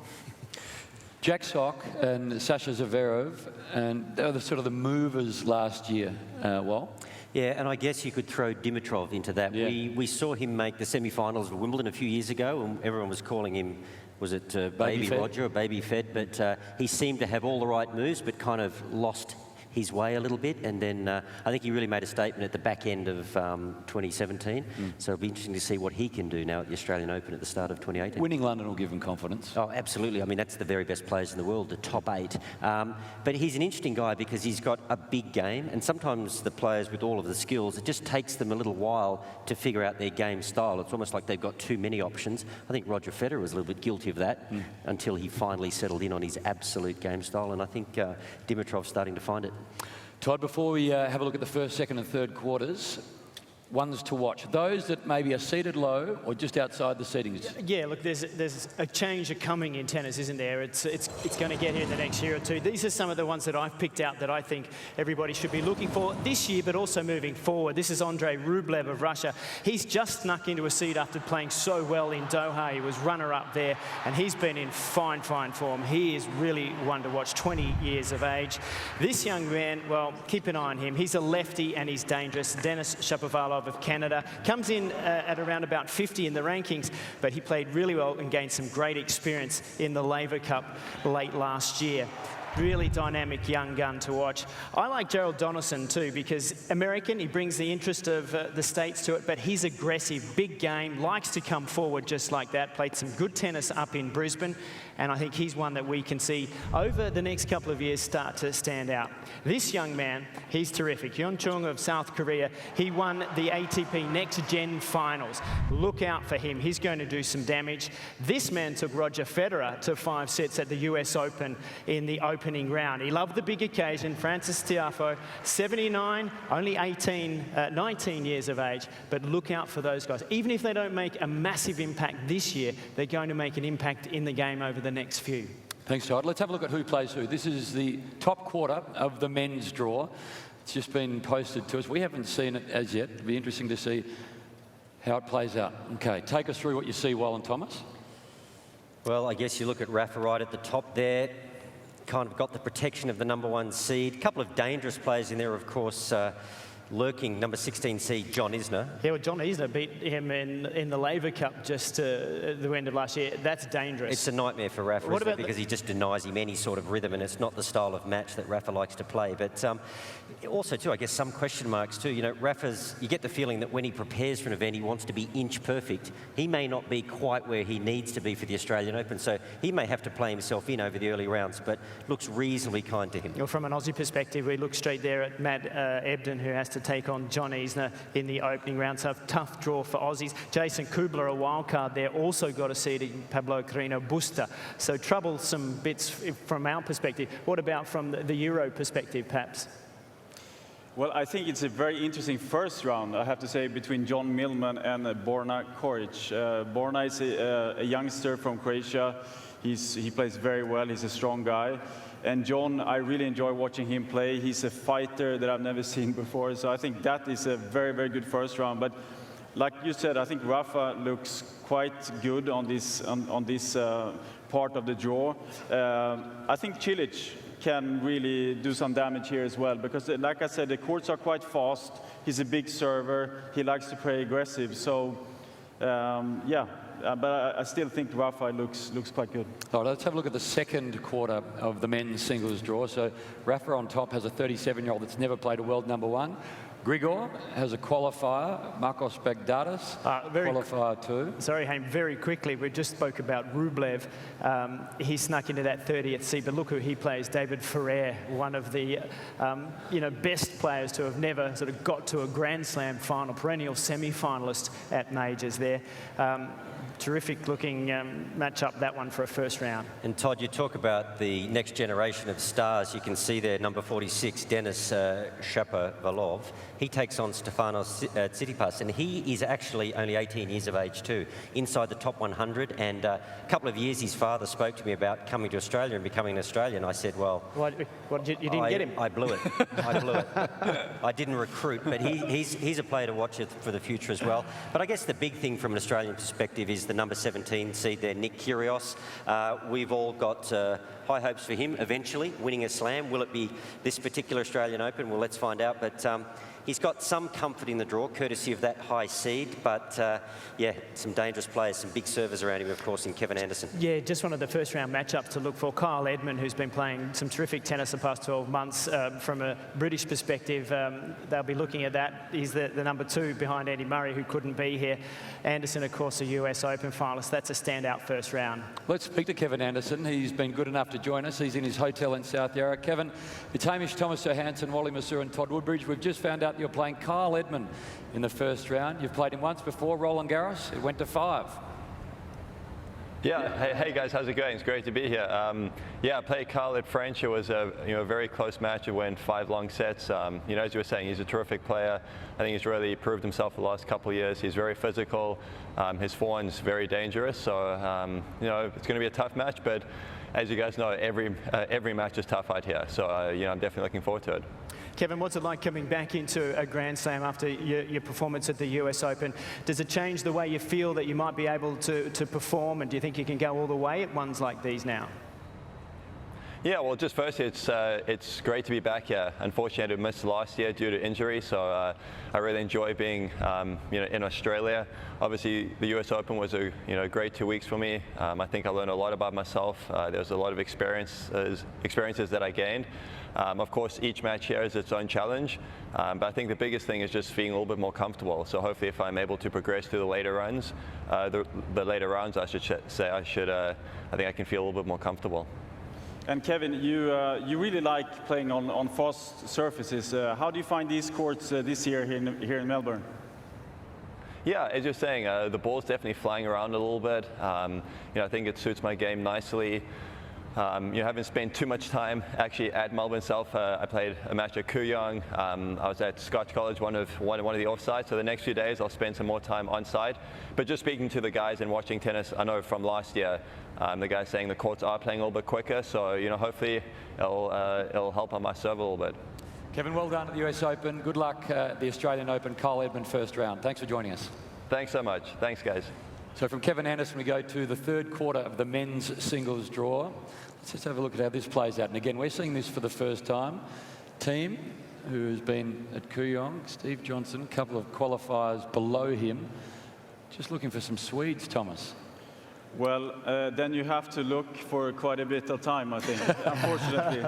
Jack Sock and Sasha Zverev, and they were sort of the movers last year, Wal. Yeah, and I guess you could throw Dimitrov into that. Yeah. We saw him make the semi-finals of Wimbledon a few years ago, and everyone was calling him, was it Baby Roger or Baby Fed? But he seemed to have all the right moves, but kind of lost his way a little bit, and then I think he really made a statement at the back end of 2017. So it'll be interesting to see what he can do now at the Australian Open at the start of 2018. Winning London will give him confidence. Oh, absolutely. I mean, that's the very best players in the world, the top 8. But he's an interesting guy because he's got a big game, and sometimes the players with all of the skills, it just takes them a little while to figure out their game style. It's almost like they've got too many options. I think Roger Federer was a little bit guilty of that until he finally settled in on his absolute game style, and I think Dimitrov's starting to find it. Todd, before we have a look at the first, second and third quarters, ones to watch. Those that maybe are seated low or just outside the seatings. Yeah, look, there's a change coming in tennis, isn't there? It's going to get here in the next year or two. These are some of the ones that I've picked out that I think everybody should be looking for this year, but also moving forward. This is Andrei Rublev of Russia. He's just snuck into a seat after playing so well in Doha. He was runner-up there, and he's been in fine form. He is really one to watch, 20 years of age. This young man, well, keep an eye on him. He's a lefty and he's dangerous. Denis Shapovalov of Canada comes in at around about 50 in the rankings, but he played really well and gained some great experience in the Laver Cup late last year. Really dynamic young gun to watch. I like Gerald Donaldson too, because American, he brings the interest of the States to it, but he's aggressive, big game, likes to come forward just like that, played some good tennis up in Brisbane, and I think he's one that we can see over the next couple of years start to stand out. This young man, he's terrific. Yeon Chung of South Korea, he won the ATP Next Gen Finals. Look out for him, he's going to do some damage. This man took Roger Federer to 5 sets at the US Open in the opening round. He loved the big occasion. Francis Tiafoe, 79, only 19 years of age, but look out for those guys. Even if they don't make a massive impact this year, they're going to make an impact in the game over the next few. Thanks, Todd. Let's have a look at who plays who. This is the top quarter of the men's draw. It's just been posted to us. We haven't seen it as yet. It'll be interesting to see how it plays out. Okay, take us through what you see, Wallen Thomas. Well, I guess you look at Rafa right at the top there. Kind of got the protection of the #1 seed. A couple of dangerous players in there, of course. Lurking, number 16 seed, John Isner. Yeah, well, John Isner beat him in the Laver Cup just at the end of last year. That's dangerous. It's a nightmare for Rafa, isn't it? Because he just denies him any sort of rhythm, and it's not the style of match that Rafa likes to play. But also, too, I guess some question marks, too. You know, Rafa's, you get the feeling that when he prepares for an event, he wants to be inch perfect. He may not be quite where he needs to be for the Australian Open, so he may have to play himself in over the early rounds, but looks reasonably kind to him. Well, from an Aussie perspective, we look straight there at Matt Ebden, who has to take on John Isner in the opening round. So a tough draw for Aussies. Jason Kubler, a wild card there, also got a seed in Pablo Carreño Busta. So troublesome bits from our perspective. What about from the Euro perspective, perhaps? Well, I think it's a very interesting first round, I have to say, between John Millman and Borna Koric. Borna is a youngster from Croatia. He plays very well. He's a strong guy. And John, I really enjoy watching him play. He's a fighter that I've never seen before. So I think that is a very, very good first round. But like you said, I think Rafa looks quite good on this part of the draw. I think Cilic can really do some damage here as well, because like I said, the courts are quite fast. He's a big server. He likes to play aggressive. So yeah. But I still think Rafa looks quite good. All right, let's have a look at the second quarter of the men's singles draw. So Rafa on top has a 37-year-old that's never played a world #1. Grigor has a qualifier. Marcos Bagdatis, qualifier too. Sorry, Haim, very quickly, we just spoke about Rublev. He snuck into that 30th seed, but look who he plays, David Ferrer, one of the best players to have never sort of got to a Grand Slam final, perennial semi-finalist at majors there. Terrific looking matchup, that one for a first round. And Todd, you talk about the next generation of stars. You can see there, number 46, Denis Shapovalov. He takes on Stefanos Tsitsipas, and he is actually only 18 years of age too, inside the top 100. And a couple of years, his father spoke to me about coming to Australia and becoming an Australian. I said, well, what you didn't get him? I blew it. I blew it. I didn't recruit, but he's a player to watch for the future as well. But I guess the big thing from an Australian perspective is the number 17 seed there, Nick Kyrgios. We've all got high hopes for him eventually winning a slam. Will it be this particular Australian Open? Well, let's find out. But he's got some comfort in the draw, courtesy of that high seed. But yeah, some dangerous players, some big servers around him, of course, in Kevin Anderson. Yeah, just one of the first round matchups to look for. Kyle Edmund, who's been playing some terrific tennis the past 12 months. From a British perspective, they'll be looking at that. He's the number 2 behind Andy Murray, who couldn't be here. Anderson, of course, a US Open finalist. That's a standout first round. Let's speak to Kevin Anderson. He's been good enough to join us. He's in his hotel in South Yarra. Kevin, it's Hamish Thomas, Sir Hansen, Wally Masur and Todd Woodbridge. We've just found out you're playing Kyle Edmund in the first round. You've played him once before, Roland Garros. It went to 5. Yeah, hey guys, how's it going? It's great to be here. Yeah, I played Kyle at French. It was a very close match. It went 5 long sets. As you were saying, he's a terrific player. I think he's really proved himself the last couple of years. He's very physical. His forehand's very dangerous. So it's going to be a tough match. But as you guys know, every match is tough out here. So I'm definitely looking forward to it. Kevin, what's it like coming back into a Grand Slam after your performance at the US Open? Does it change the way you feel that you might be able to perform, and do you think you can go all the way at ones like these now? Yeah, well, just firstly, it's great to be back here. Unfortunately, I missed last year due to injury, so I really enjoy being in Australia. Obviously, the US Open was a great 2 weeks for me. I think I learned a lot about myself. There was a lot of experiences that I gained. Of course, each match here is its own challenge, but I think the biggest thing is just feeling a little bit more comfortable. So hopefully, if I'm able to progress through the later runs, the later rounds, I should say, I think I can feel a little bit more comfortable. And Kevin, you really like playing on fast surfaces. How do you find these courts this year here in Melbourne? Yeah, as you're saying, the ball's definitely flying around a little bit. I think it suits my game nicely. Haven't spent too much time actually at Melbourne itself. I played a match at Kooyong. I was at Scotch College, one of the offsides. So the next few days I'll spend some more time on side. But just speaking to the guys and watching tennis, I know from last year, the guys saying the courts are playing a little bit quicker. So hopefully it'll help on my serve a little bit. Kevin, well done at the US Open. Good luck at the Australian Open, Kyle Edmund first round. Thanks for joining us. Thanks so much. Thanks, guys. So from Kevin Anderson, we go to the third quarter of the men's singles draw. Let's just have a look at how this plays out. And again, we're seeing this for the first time. Team, who has been at Kooyong, Steve Johnson, a couple of qualifiers below him. Just looking for some Swedes, Thomas. Well, then you have to look for quite a bit of time, I think, unfortunately.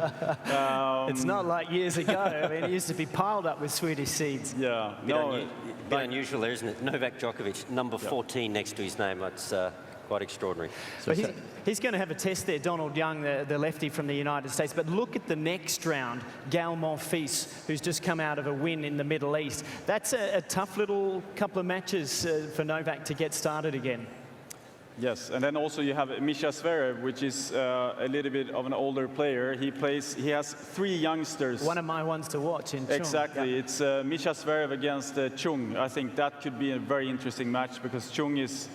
It's not like years ago. I mean, it used to be piled up with Swedish seeds. Yeah. Bit unusual there, isn't it? Novak Djokovic, number 14 next to his name. That's quite extraordinary. But he's going to have a test there, Donald Young, the lefty from the United States. But look at the next round, Gael Monfils, who's just come out of a win in the Middle East. That's a tough little couple of matches for Novak to get started again. Yes, and then also you have Misha Zverev, which is a little bit of an older player. He has 3 youngsters. One of my ones to watch in Chung. Exactly, yeah. It's Misha Zverev against Chung. I think that could be a very interesting match because Chung is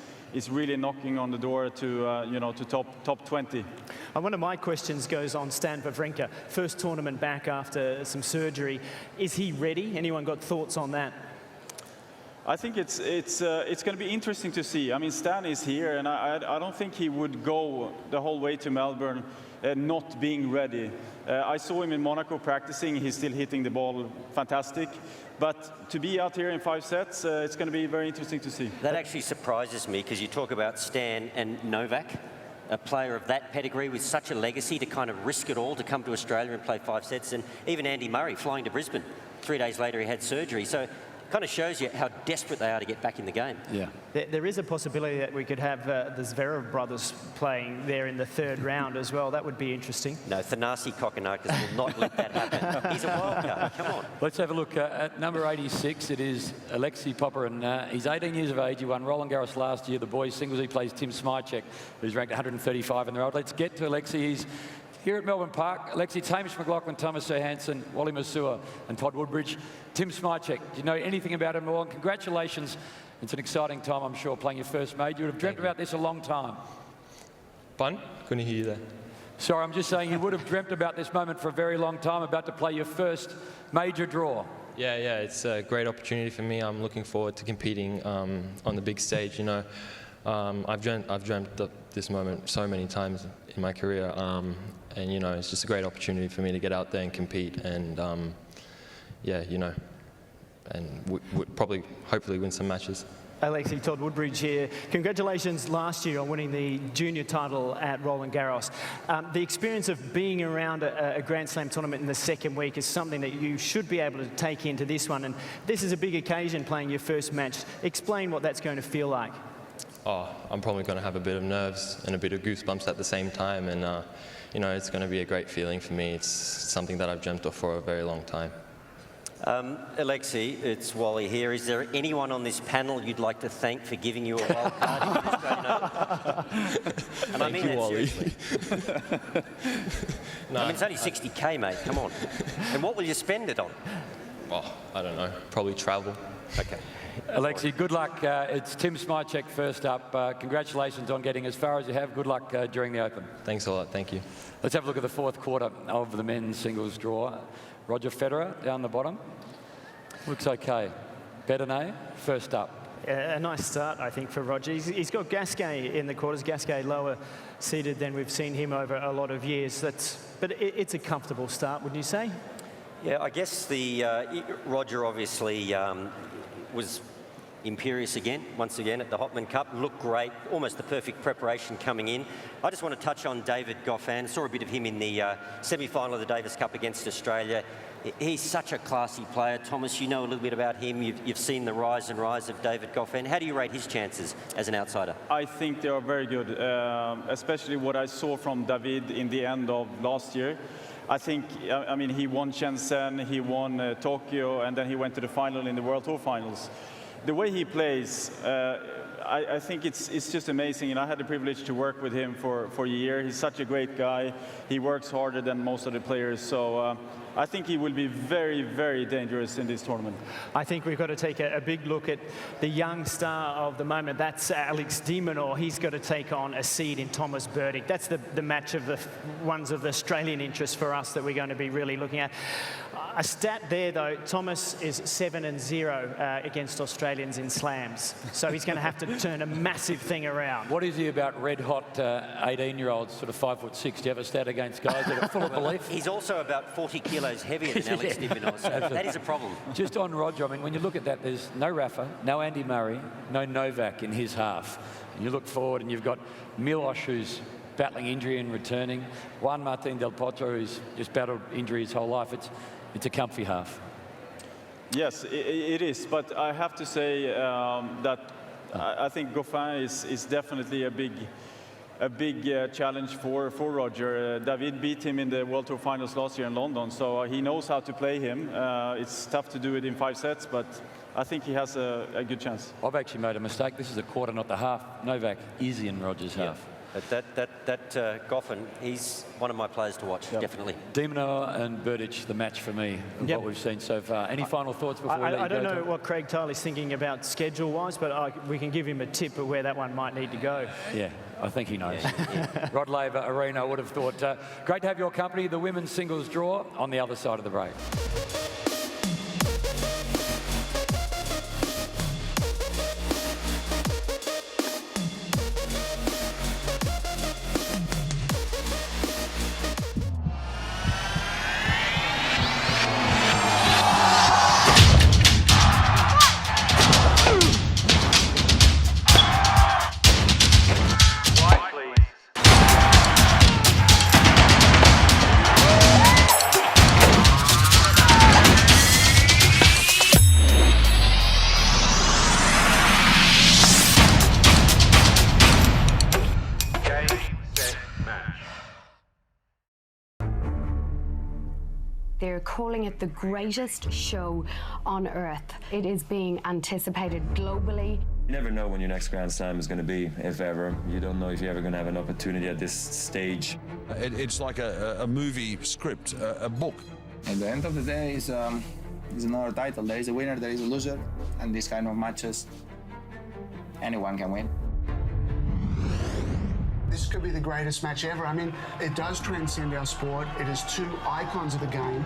really knocking on the door to top 20. One of my questions goes on Stan Wawrinka. First tournament back after some surgery. Is he ready? Anyone got thoughts on that? I think it's going to be interesting to see. I mean, Stan is here, and I don't think he would go the whole way to Melbourne not being ready. I saw him in Monaco practicing. He's still hitting the ball fantastic. But to be out here in 5 sets, it's going to be very interesting to see. That actually surprises me because you talk about Stan and Novak, a player of that pedigree with such a legacy to kind of risk it all to come to Australia and play 5 sets. And even Andy Murray flying to Brisbane. 3 days later, he had surgery. So kind of shows you how desperate they are to get back in the game. Yeah. There is a possibility that we could have the Zverev brothers playing there in the 3rd round as well. That would be interesting. No, Thanasi Kokkinakis will not let that happen. He's a wild card. Come on. Let's have a look at number 86. It is Alexei Popyrin. He's 18 years of age. He won Roland Garros last year. The boys singles, he plays Tim Smychek, who's ranked 135 in the world. Let's get to Alexei. He's here at Melbourne Park. Alexei, Hamish McLaughlin, Thomas Sir Hansen, Wally Masur and Todd Woodbridge. Tim Smychek, do you know anything about him at all? And congratulations. It's an exciting time, I'm sure, playing your first major. You would have dreamt about this a long time. Pardon? Couldn't hear you there. Sorry, I'm just saying you would have dreamt about this moment for a very long time, about to play your first major draw. Yeah, it's a great opportunity for me. I'm looking forward to competing on the big stage. I've dreamt of this moment so many times in my career, and it's just a great opportunity for me to get out there and compete, and and probably, hopefully, win some matches. Alexei, Todd Woodbridge here. Congratulations last year on winning the junior title at Roland Garros. The experience of being around a Grand Slam tournament in the 2nd week is something that you should be able to take into this one, and this is a big occasion, playing your first match. Explain what that's going to feel like. I'm probably going to have a bit of nerves and a bit of goosebumps at the same time, and it's going to be a great feeling for me. It's something that I've dreamt of for a very long time. Alexei, it's Wally here. Is there anyone on this panel you'd like to thank for giving you a wild card in the Australian Open? And I mean that Wally. seriously. No, I mean, it's only 60K, mate. Come on. And what will you spend it on? I don't know. Probably travel. Okay. Alexei, good luck. It's Tim Smychek first up. Congratulations on getting as far as you have. Good luck during the Open. Thanks a lot. Thank you. Let's have a look at the 4th quarter of the men's singles draw. Roger Federer down the bottom. Looks okay. Bedene first up. A nice start, I think, for Roger. He's got Gasquet in the quarters. Gasquet lower seated than we've seen him over a lot of years. But it's a comfortable start, wouldn't you say? Yeah, I guess the Roger obviously was imperious once again at the Hopman Cup. Looked great, almost the perfect preparation coming in. I just want to touch on David Goffin. Saw a bit of him in the semi-final of the Davis Cup against Australia. He's such a classy player. Thomas, you know a little bit about him. You've seen the rise of David Goffin. How do you rate his chances as an outsider? I think they are very good, especially what I saw from David in the end of last year. I think, I mean, he won Shenzhen, he won Tokyo, and then he went to the final in the World Tour Finals. The way he plays, I think it's just amazing, and I had the privilege to work with him for a year. He's such a great guy. He works harder than most of the players, so I think he will be very, very dangerous in this tournament. I think we've got to take a big look at the young star of the moment. That's Alex de Minaur. He's got to take on a seed in Thomas Berdych. That's the match of the ones of the Australian interest for us that we're going to be really looking at. A stat there, though, Thomas is 7-0 against Australians in slams. So he's going to have to turn a massive thing around. What is he about red-hot 18-year-olds, sort of 5'6"? Do you have a stat against guys that are full of belief? He's also about 40 kilos heavier than Alex de Minaur, so that is a problem. Just on Roger, I mean, when you look at that, there's no Rafa, no Andy Murray, no Novak in his half. And you look forward and you've got Miloš, who's battling injury and returning. Juan Martín del Potro, who's just battled injury his whole life. It's a comfy half. Yes, it is, but I have to say that I think Goffin is definitely a big challenge for Roger. David beat him in the World Tour Finals last year in London, so he knows how to play him. It's tough to do it in 5 sets, but I think he has a good chance. I've actually made a mistake. This is a quarter, not the half. Novak is in Roger's half. But that Goffin, he's one of my players to watch, definitely. De Minaur and Berdych, the match for me, what we've seen so far. Any final thoughts before we let you go? I don't know what Craig Tiley's thinking about schedule-wise, but we can give him a tip of where that one might need to go. Yeah, I think he knows. Rod Laver Arena, I would have thought. Great to have your company. The women's singles draw on the other side of the break. They're calling it the greatest show on earth. It is being anticipated globally. You never know when your next Grand Slam is going to be, if ever. You don't know if you're ever going to have an opportunity at this stage. It's like a movie script, a book. At the end of the day, it's another title. There is a winner, there is a loser, and these kind of matches, anyone can win. This could be the greatest match ever. I mean, it does transcend our sport. It is two icons of the game.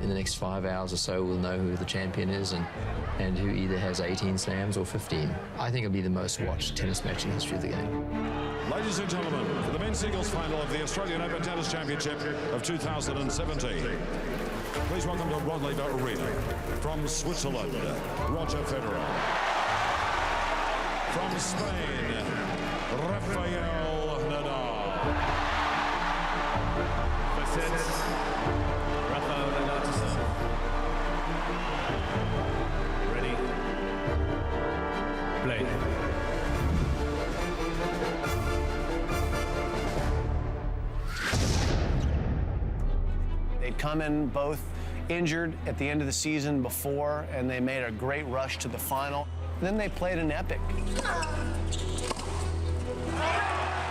In the next 5 hours or so, we'll know who the champion is and who either has 18 slams or 15. I think it'll be the most watched tennis match in the history of the game. Ladies and gentlemen, for the men's singles final of the Australian Open Tennis Championship of 2017. Please welcome to Rod Laver Arena. From Switzerland, Roger Federer. From Spain, Rafael Nadal. Rafael Nadal to serve. Ready. Play. They'd come in both injured at the end of the season before, and they made a great rush to the final. Then they played an epic.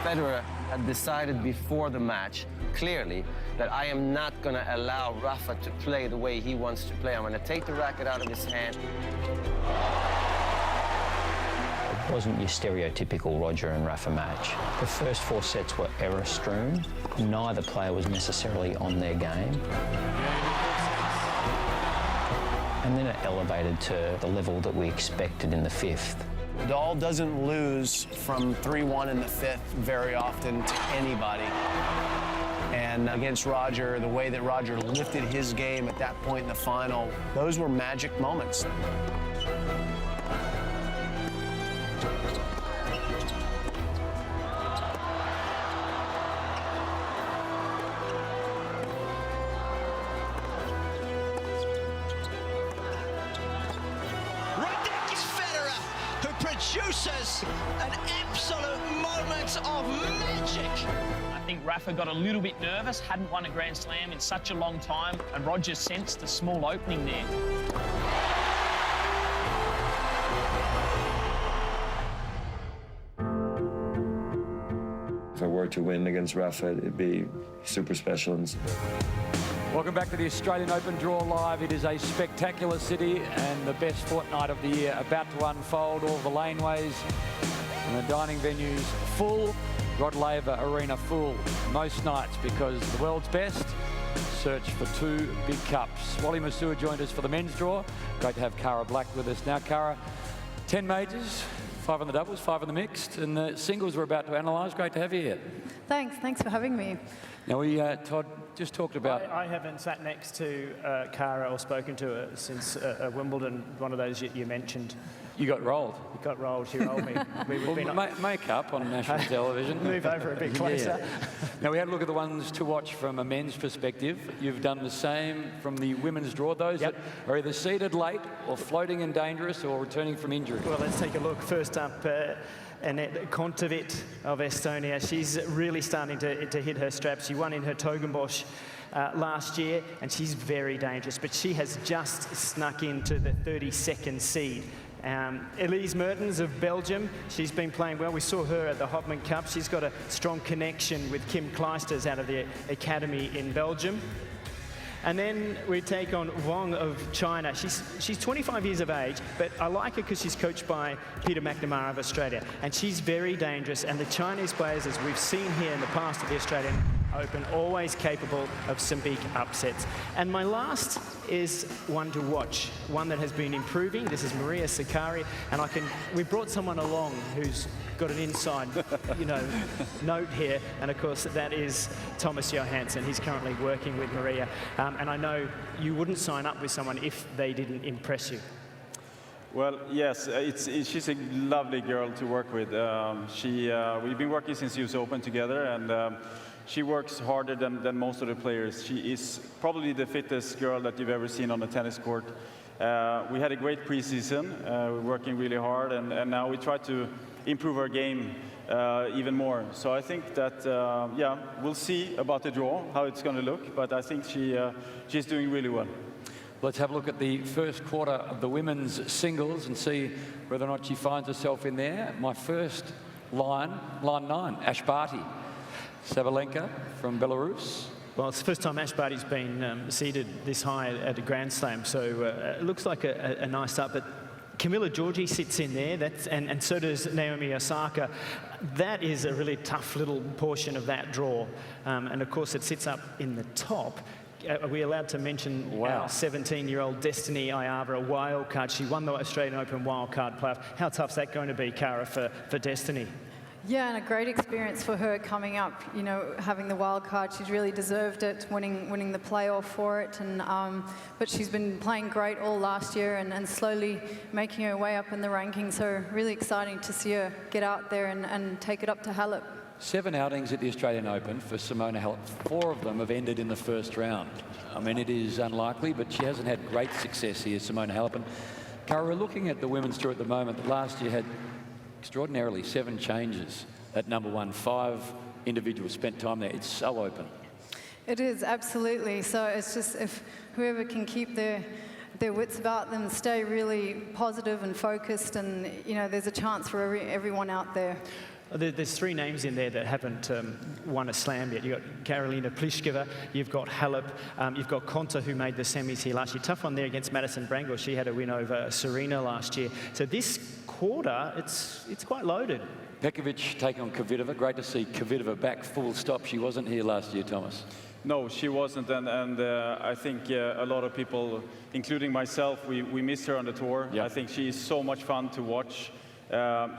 Federer had decided before the match, clearly, that I am not going to allow Rafa to play the way he wants to play. I'm going to take the racket out of his hand. It wasn't your stereotypical Roger and Rafa match. The first 4 sets were error-strewn. Neither player was necessarily on their game. and then it elevated to the level that we expected in the fifth. Nadal doesn't lose from 3-1 in the fifth very often to anybody. And against Roger, the way that Roger lifted his game at that point in the final, those were magic moments. Produces an absolute moment of magic. I think Rafa got a little bit nervous, hadn't won a Grand Slam in such a long time, and Roger sensed a small opening there. If I were to win against Rafa, it'd be super special. Welcome back to the Australian Open Draw Live. It is a spectacular city and the best fortnight of the year about to unfold. All the laneways and the dining venues full. Rod Laver Arena full most nights because the world's best search for 2 big cups. Wally Masur joined us for the men's draw. Great to have Cara Black with us now. Cara, 10 majors, 5 on the doubles, 5 on the mixed, and the singles we're about to analyse. Great to have you here. Thanks for having me. Now we, Todd, just talked about... I haven't sat next to Cara or spoken to her since Wimbledon, one of those you mentioned. You got rolled. You got rolled, she rolled me. Make up on national television. Move over a bit closer. Yeah. Now we had a look at the ones to watch from a men's perspective. You've done the same from the women's draw. Those that are either seeded late or floating and dangerous or returning from injury. Well, let's take a look. First up, Annette Kontaveit of Estonia. She's really starting to hit her straps. She won in her Togenbosch last year, and she's very dangerous, but she has just snuck into the 32nd seed. Elise Mertens of Belgium, she's been playing well. We saw her at the Hopman Cup. She's got a strong connection with Kim Kleisters out of the academy in Belgium. And then we take on Wang of China. She's 25 years of age, but I like her because she's coached by Peter McNamara of Australia. And she's very dangerous. And the Chinese players, as we've seen here in the past at the Australian Open, always capable of some big upsets. And my last is one to watch, one that has been improving. This is Maria Sakkari, and we brought someone along who's got an inside, note here, and of course that is Thomas Johansson. He's currently working with Maria, and I know you wouldn't sign up with someone if they didn't impress you. Well, yes, she's a lovely girl to work with. We've been working since US Open together, and she works harder than most of the players. She is probably the fittest girl that you've ever seen on a tennis court. We had a great preseason. We're working really hard, and now we try to improve our game even more. So I think that, we'll see about the draw, how it's going to look, but I think she's doing really well. Let's have a look at the first quarter of the women's singles and see whether or not she finds herself in there. My first line 9, Ash Barty. Sabalenka from Belarus. Well, it's the first time Ash Barty's been seeded this high at a Grand Slam, so it looks like a nice start. But Camilla Giorgi sits in there, and so does Naomi Osaka. That is a really tough little portion of that draw. And of course, it sits up in the top. Are we allowed to mention our 17-year-old Destiny Iava, a wild card? She won the Australian Open wildcard playoff. How tough's that going to be, Cara, for Destiny? Yeah, and a great experience for her coming up, having the wild card. She's really deserved it, winning the playoff for it. And but she's been playing great all last year and slowly making her way up in the rankings. So really exciting to see her get out there and take it up to Halep. 7 outings at the Australian Open for Simona Halep. 4 of them have ended in the first round. I mean, it is unlikely, but she hasn't had great success here, Simona Halep. And Cara, we're looking at the women's tour at the moment. That last year had extraordinarily 7 changes at number 1. 5 individuals spent time there. It's so open. It is, absolutely. So it's just if whoever can keep their wits about them, stay really positive and focused, and there's a chance for everyone out there. There's 3 names in there that haven't won a slam yet. You've got Karolina Pliskova, you've got Halep, you've got Konta, who made the semis here last year. Tough one there against Madison Brangle. She had a win over Serena last year. So this quarter, it's quite loaded. Pekovic taking on Kvitova. Great to see Kvitova back full stop. She wasn't here last year, Thomas. No, she wasn't, and I think a lot of people, including myself, we missed her on the tour. Yep. I think she is so much fun to watch.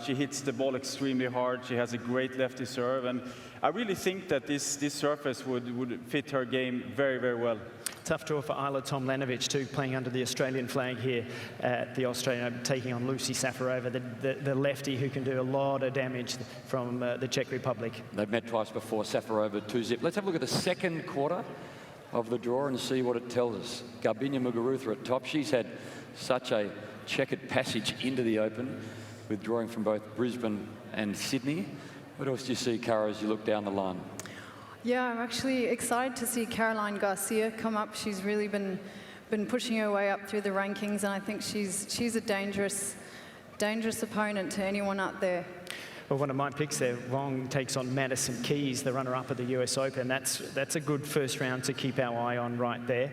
She hits the ball extremely hard. She has a great lefty serve, and I really think that this surface would fit her game very, very well. Tough draw for Isla Tomljanovic too, playing under the Australian flag here at the Australian Open, taking on Lucy Safarova, the lefty who can do a lot of damage from the Czech Republic. They've met twice before, Safarova 2-zip. Let's have a look at the second quarter of the draw and see what it tells us. Garbiñe Muguruza at top. She's had such a checkered passage into the Open, withdrawing from both Brisbane and Sydney. What else do you see, Cara, as you look down the line? Yeah, I'm actually excited to see Caroline Garcia come up. She's really been pushing her way up through the rankings, and I think she's a dangerous opponent to anyone out there. Well, one of my picks there, Wong takes on Madison Keys, the runner-up at the US Open. That's a good first round to keep our eye on right there.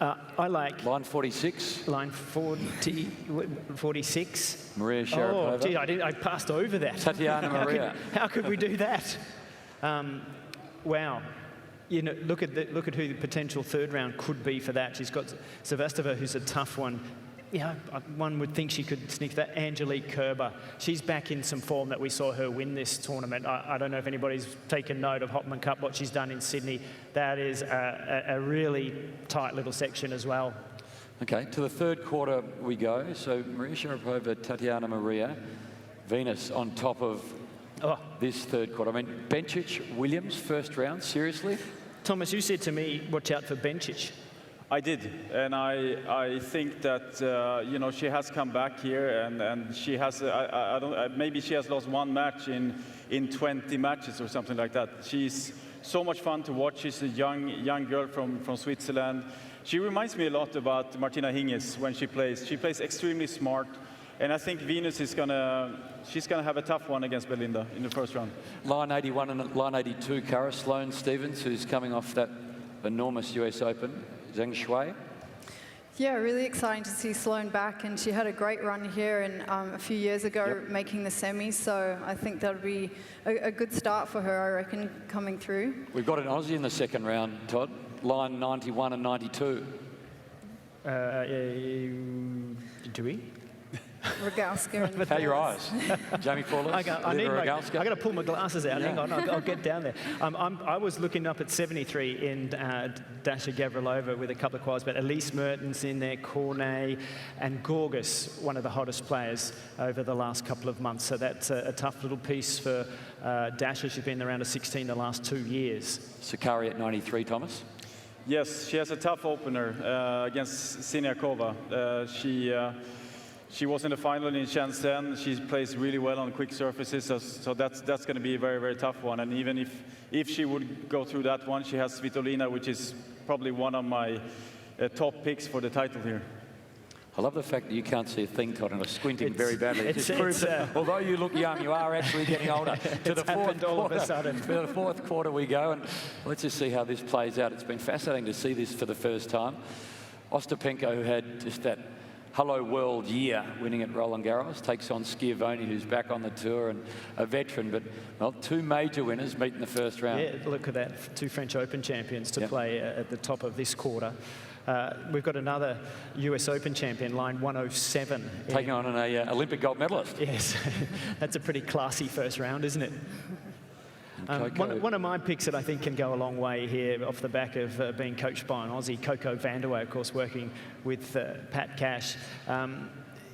I like... Line 46. Line 46. Maria Sharapova. Oh, gee, I passed over that. Tatiana Maria. How could we do that? Wow. You know, look at who the potential third round could be for that. She's got Sevastova, who's a tough one. Yeah, one would think she could sneak that. Angelique Kerber. She's back in some form that we saw her win this tournament. I don't know if anybody's taken note of Hopman Cup, what she's done in Sydney. That is a really tight little section as well. Okay, to the third quarter we go. So Maria Sharapova, Tatiana Maria, Venus on top of this third quarter. I mean, Bencic, Williams, first round, seriously? Thomas, you said to me, watch out for Bencic. I did, and I think that you know, she has come back here, and she has maybe she has lost one match in 20 matches or something like that. She's so much fun to watch. She's a young girl from Switzerland. She reminds me a lot about Martina Hingis when she plays. She plays extremely smart, and I think Venus is she's gonna have a tough one against Belinda in the first round. Line 81 and line 82, Cara Sloane Stephens, who's coming off that enormous US Open. Zheng Shui. Yeah, really exciting to see Sloane back, and she had a great run here a few years ago, making the semis, so I think that'll be a good start for her, I reckon, coming through. We've got an Aussie in the second round, Todd. Line 91 and 92. Do we? Rogowska. How are your eyes? Jamie Paulus, I got to pull my glasses out. Hang on, I'll get down there. I was looking up at 73 in Dasha Gavrilova with a couple of quads, but Elise Mertens in there, Cornet, and Gorgas, one of the hottest players over the last couple of months. So that's a tough little piece for Dasha. She's been around a 16 the last 2 years. Sakari at 93, Thomas. Yes, she has a tough opener against Siniakova. She was in the final in Shenzhen. She plays really well on quick surfaces, so that's going to be a very, very tough one. And even if she would go through that one, she has Svitolina, which is probably one of my top picks for the title here. I love the fact that you can't see a thing, Todd, and are squinting very badly. It just proves that although you look young, you are actually getting older. To the fourth quarter we go, and let's just see how this plays out. It's been fascinating to see this for the first time. Ostapenko, who had just that Hello World year winning at Roland Garros, takes on Schiavone, who's back on the tour and a veteran, but well, two major winners meet in the first round. Yeah, look at that, two French Open champions to play at the top of this quarter. We've got another US Open champion, line 107. Taking on an Olympic gold medalist. Yes, that's a pretty classy first round, isn't it? One of my picks that I think can go a long way here off the back of being coached by an Aussie, Coco Vandeweghe, of course, working with Pat Cash.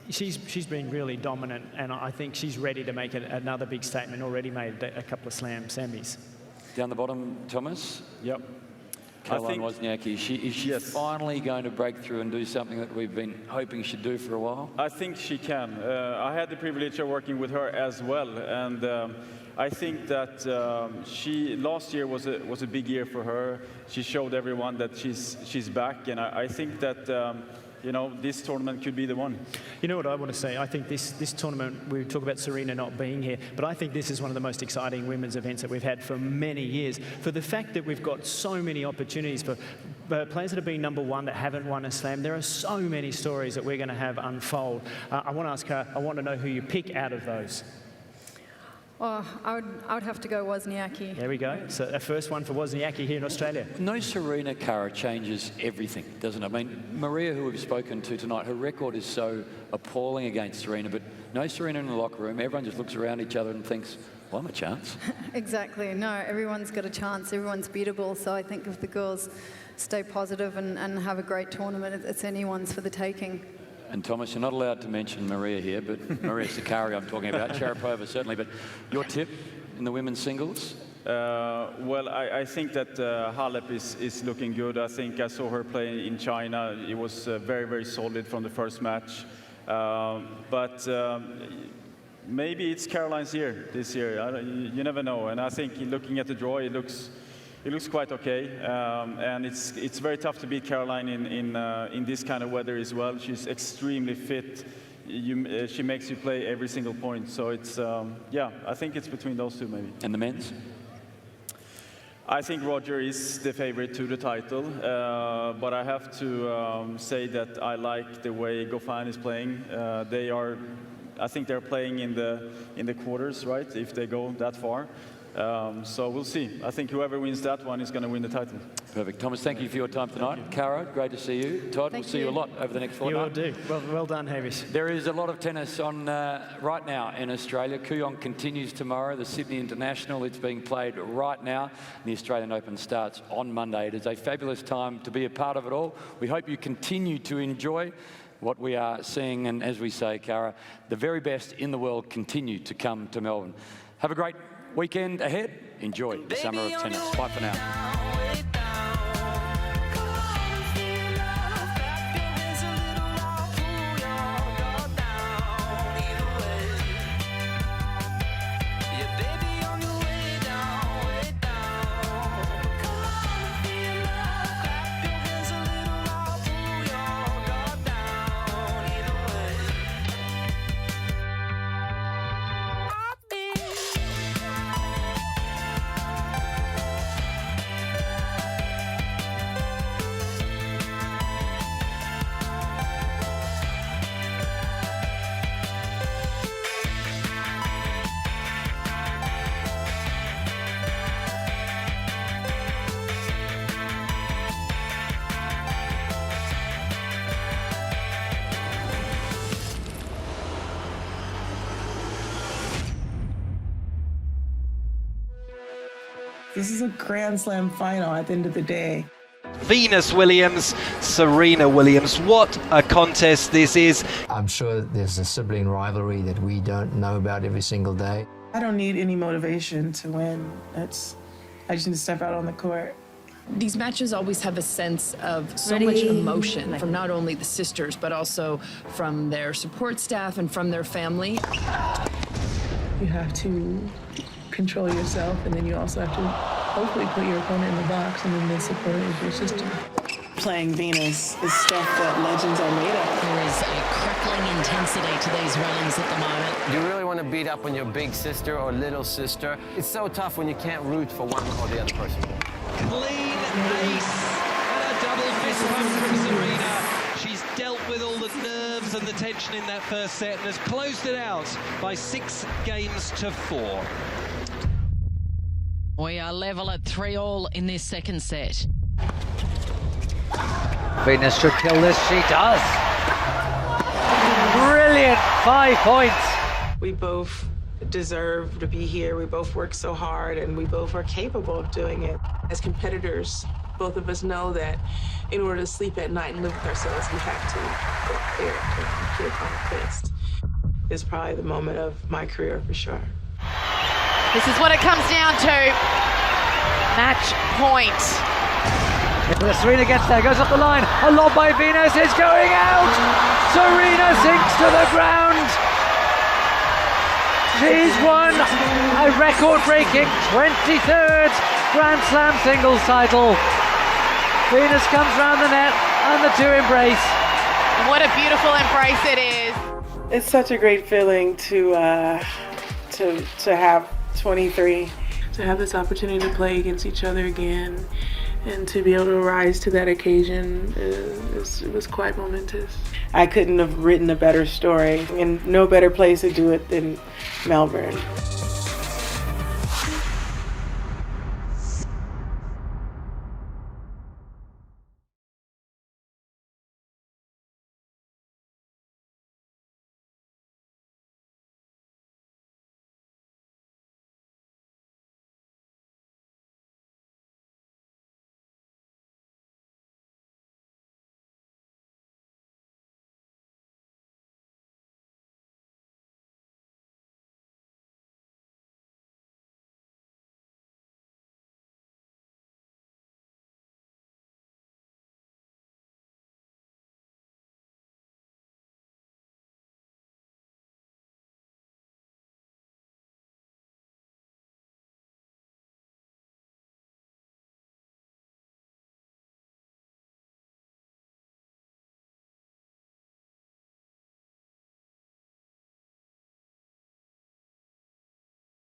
She's been really dominant, and I think she's ready to make another big statement, already made a couple of slam semis. Down the bottom, Thomas. Yep. Caroline Wozniacki, is she finally going to break through and do something that we've been hoping she'd do for a while? I think she can. I had the privilege of working with her as well, and I think that last year was a big year for her. She showed everyone that she's back, and I think that you know, this tournament could be the one. You know what I want to say? I think this tournament, we talk about Serena not being here, but I think this is one of the most exciting women's events that we've had for many years. For the fact that we've got so many opportunities for players that have been #1 that haven't won a slam, there are so many stories that we're going to have unfold. I want to ask her, I want to know who you pick out of those. Oh, I would have to go Wozniacki. There we go. So a first one for Wozniacki here in Australia. No Serena, Cara, changes everything, doesn't it? I mean, Maria, who we've spoken to tonight, her record is so appalling against Serena, but no Serena in the locker room. Everyone just looks around each other and thinks, well, I'm a chance. Exactly. No, everyone's got a chance. Everyone's beatable. So I think if the girls stay positive and have a great tournament, it's anyone's for the taking. And Thomas, you're not allowed to mention Maria here, but Maria Sakkari I'm talking about, Sharapova certainly, but your tip in the women's singles? Well, I think that Halep is looking good. I think I saw her play in China. It was very, very solid from the first match. But maybe it's Caroline's year this year. You never know. And I think looking at the draw, it looks quite okay, and it's very tough to beat Caroline in this kind of weather as well. She's extremely fit. She makes you play every single point. So it's yeah, I think it's between those two maybe. And the men's? I think Roger is the favorite to the title, but I have to say that I like the way Goffin is playing. I think they're playing in the quarters, right? If they go that far. So we'll see. I think whoever wins that one is going to win the title. Perfect. Thomas, thank you for your time tonight. Cara, great to see you. Todd, we'll see you a lot over the next fortnight. You will do. Well done, Hamish. There is a lot of tennis on right now in Australia. Kooyong continues tomorrow. The Sydney International, it's being played right now. And the Australian Open starts on Monday. It is a fabulous time to be a part of it all. We hope you continue to enjoy what we are seeing. And as we say, Cara, the very best in the world continue to come to Melbourne. Have a great weekend ahead. Enjoy the summer of tennis. Bye for now. This is a Grand Slam final at the end of the day. Venus Williams, Serena Williams. What a contest this is. I'm sure there's a sibling rivalry that we don't know about every single day. I don't need any motivation to win. I just need to step out on the court. These matches always have a sense of so much emotion from not only the sisters, but also from their support staff and from their family. You have to control yourself, and then you also have to hopefully put your opponent in the box and then the support of your sister. Playing Venus is stuff that legends are made of. There is a crackling intensity to these rallies at the moment. You really want to beat up on your big sister or little sister. It's so tough when you can't root for one or the other person. Clean ace and a double fist bump from Serena. She's dealt with all the nerves and the tension in that first set and has closed it out by 6 games to 4. We are level at 3-all in this second set. Venus should kill this. She does. Brilliant 5 points. We both deserve to be here. We both work so hard, and we both are capable of doing it. As competitors, both of us know that in order to sleep at night and live with ourselves, we have to go out there and compete upon our best. It's probably the moment of my career for sure. This is what it comes down to. Match point. Serena gets there, goes up the line. A lob by Venus is going out. Serena sinks to the ground. She's won a record-breaking 23rd Grand Slam singles title. Venus comes round the net and the two embrace. What a beautiful embrace it is. It's such a great feeling to have 23, to have this opportunity to play against each other again, and to be able to rise to that occasion. It was quite momentous. I couldn't have written a better story, and no better place to do it than Melbourne.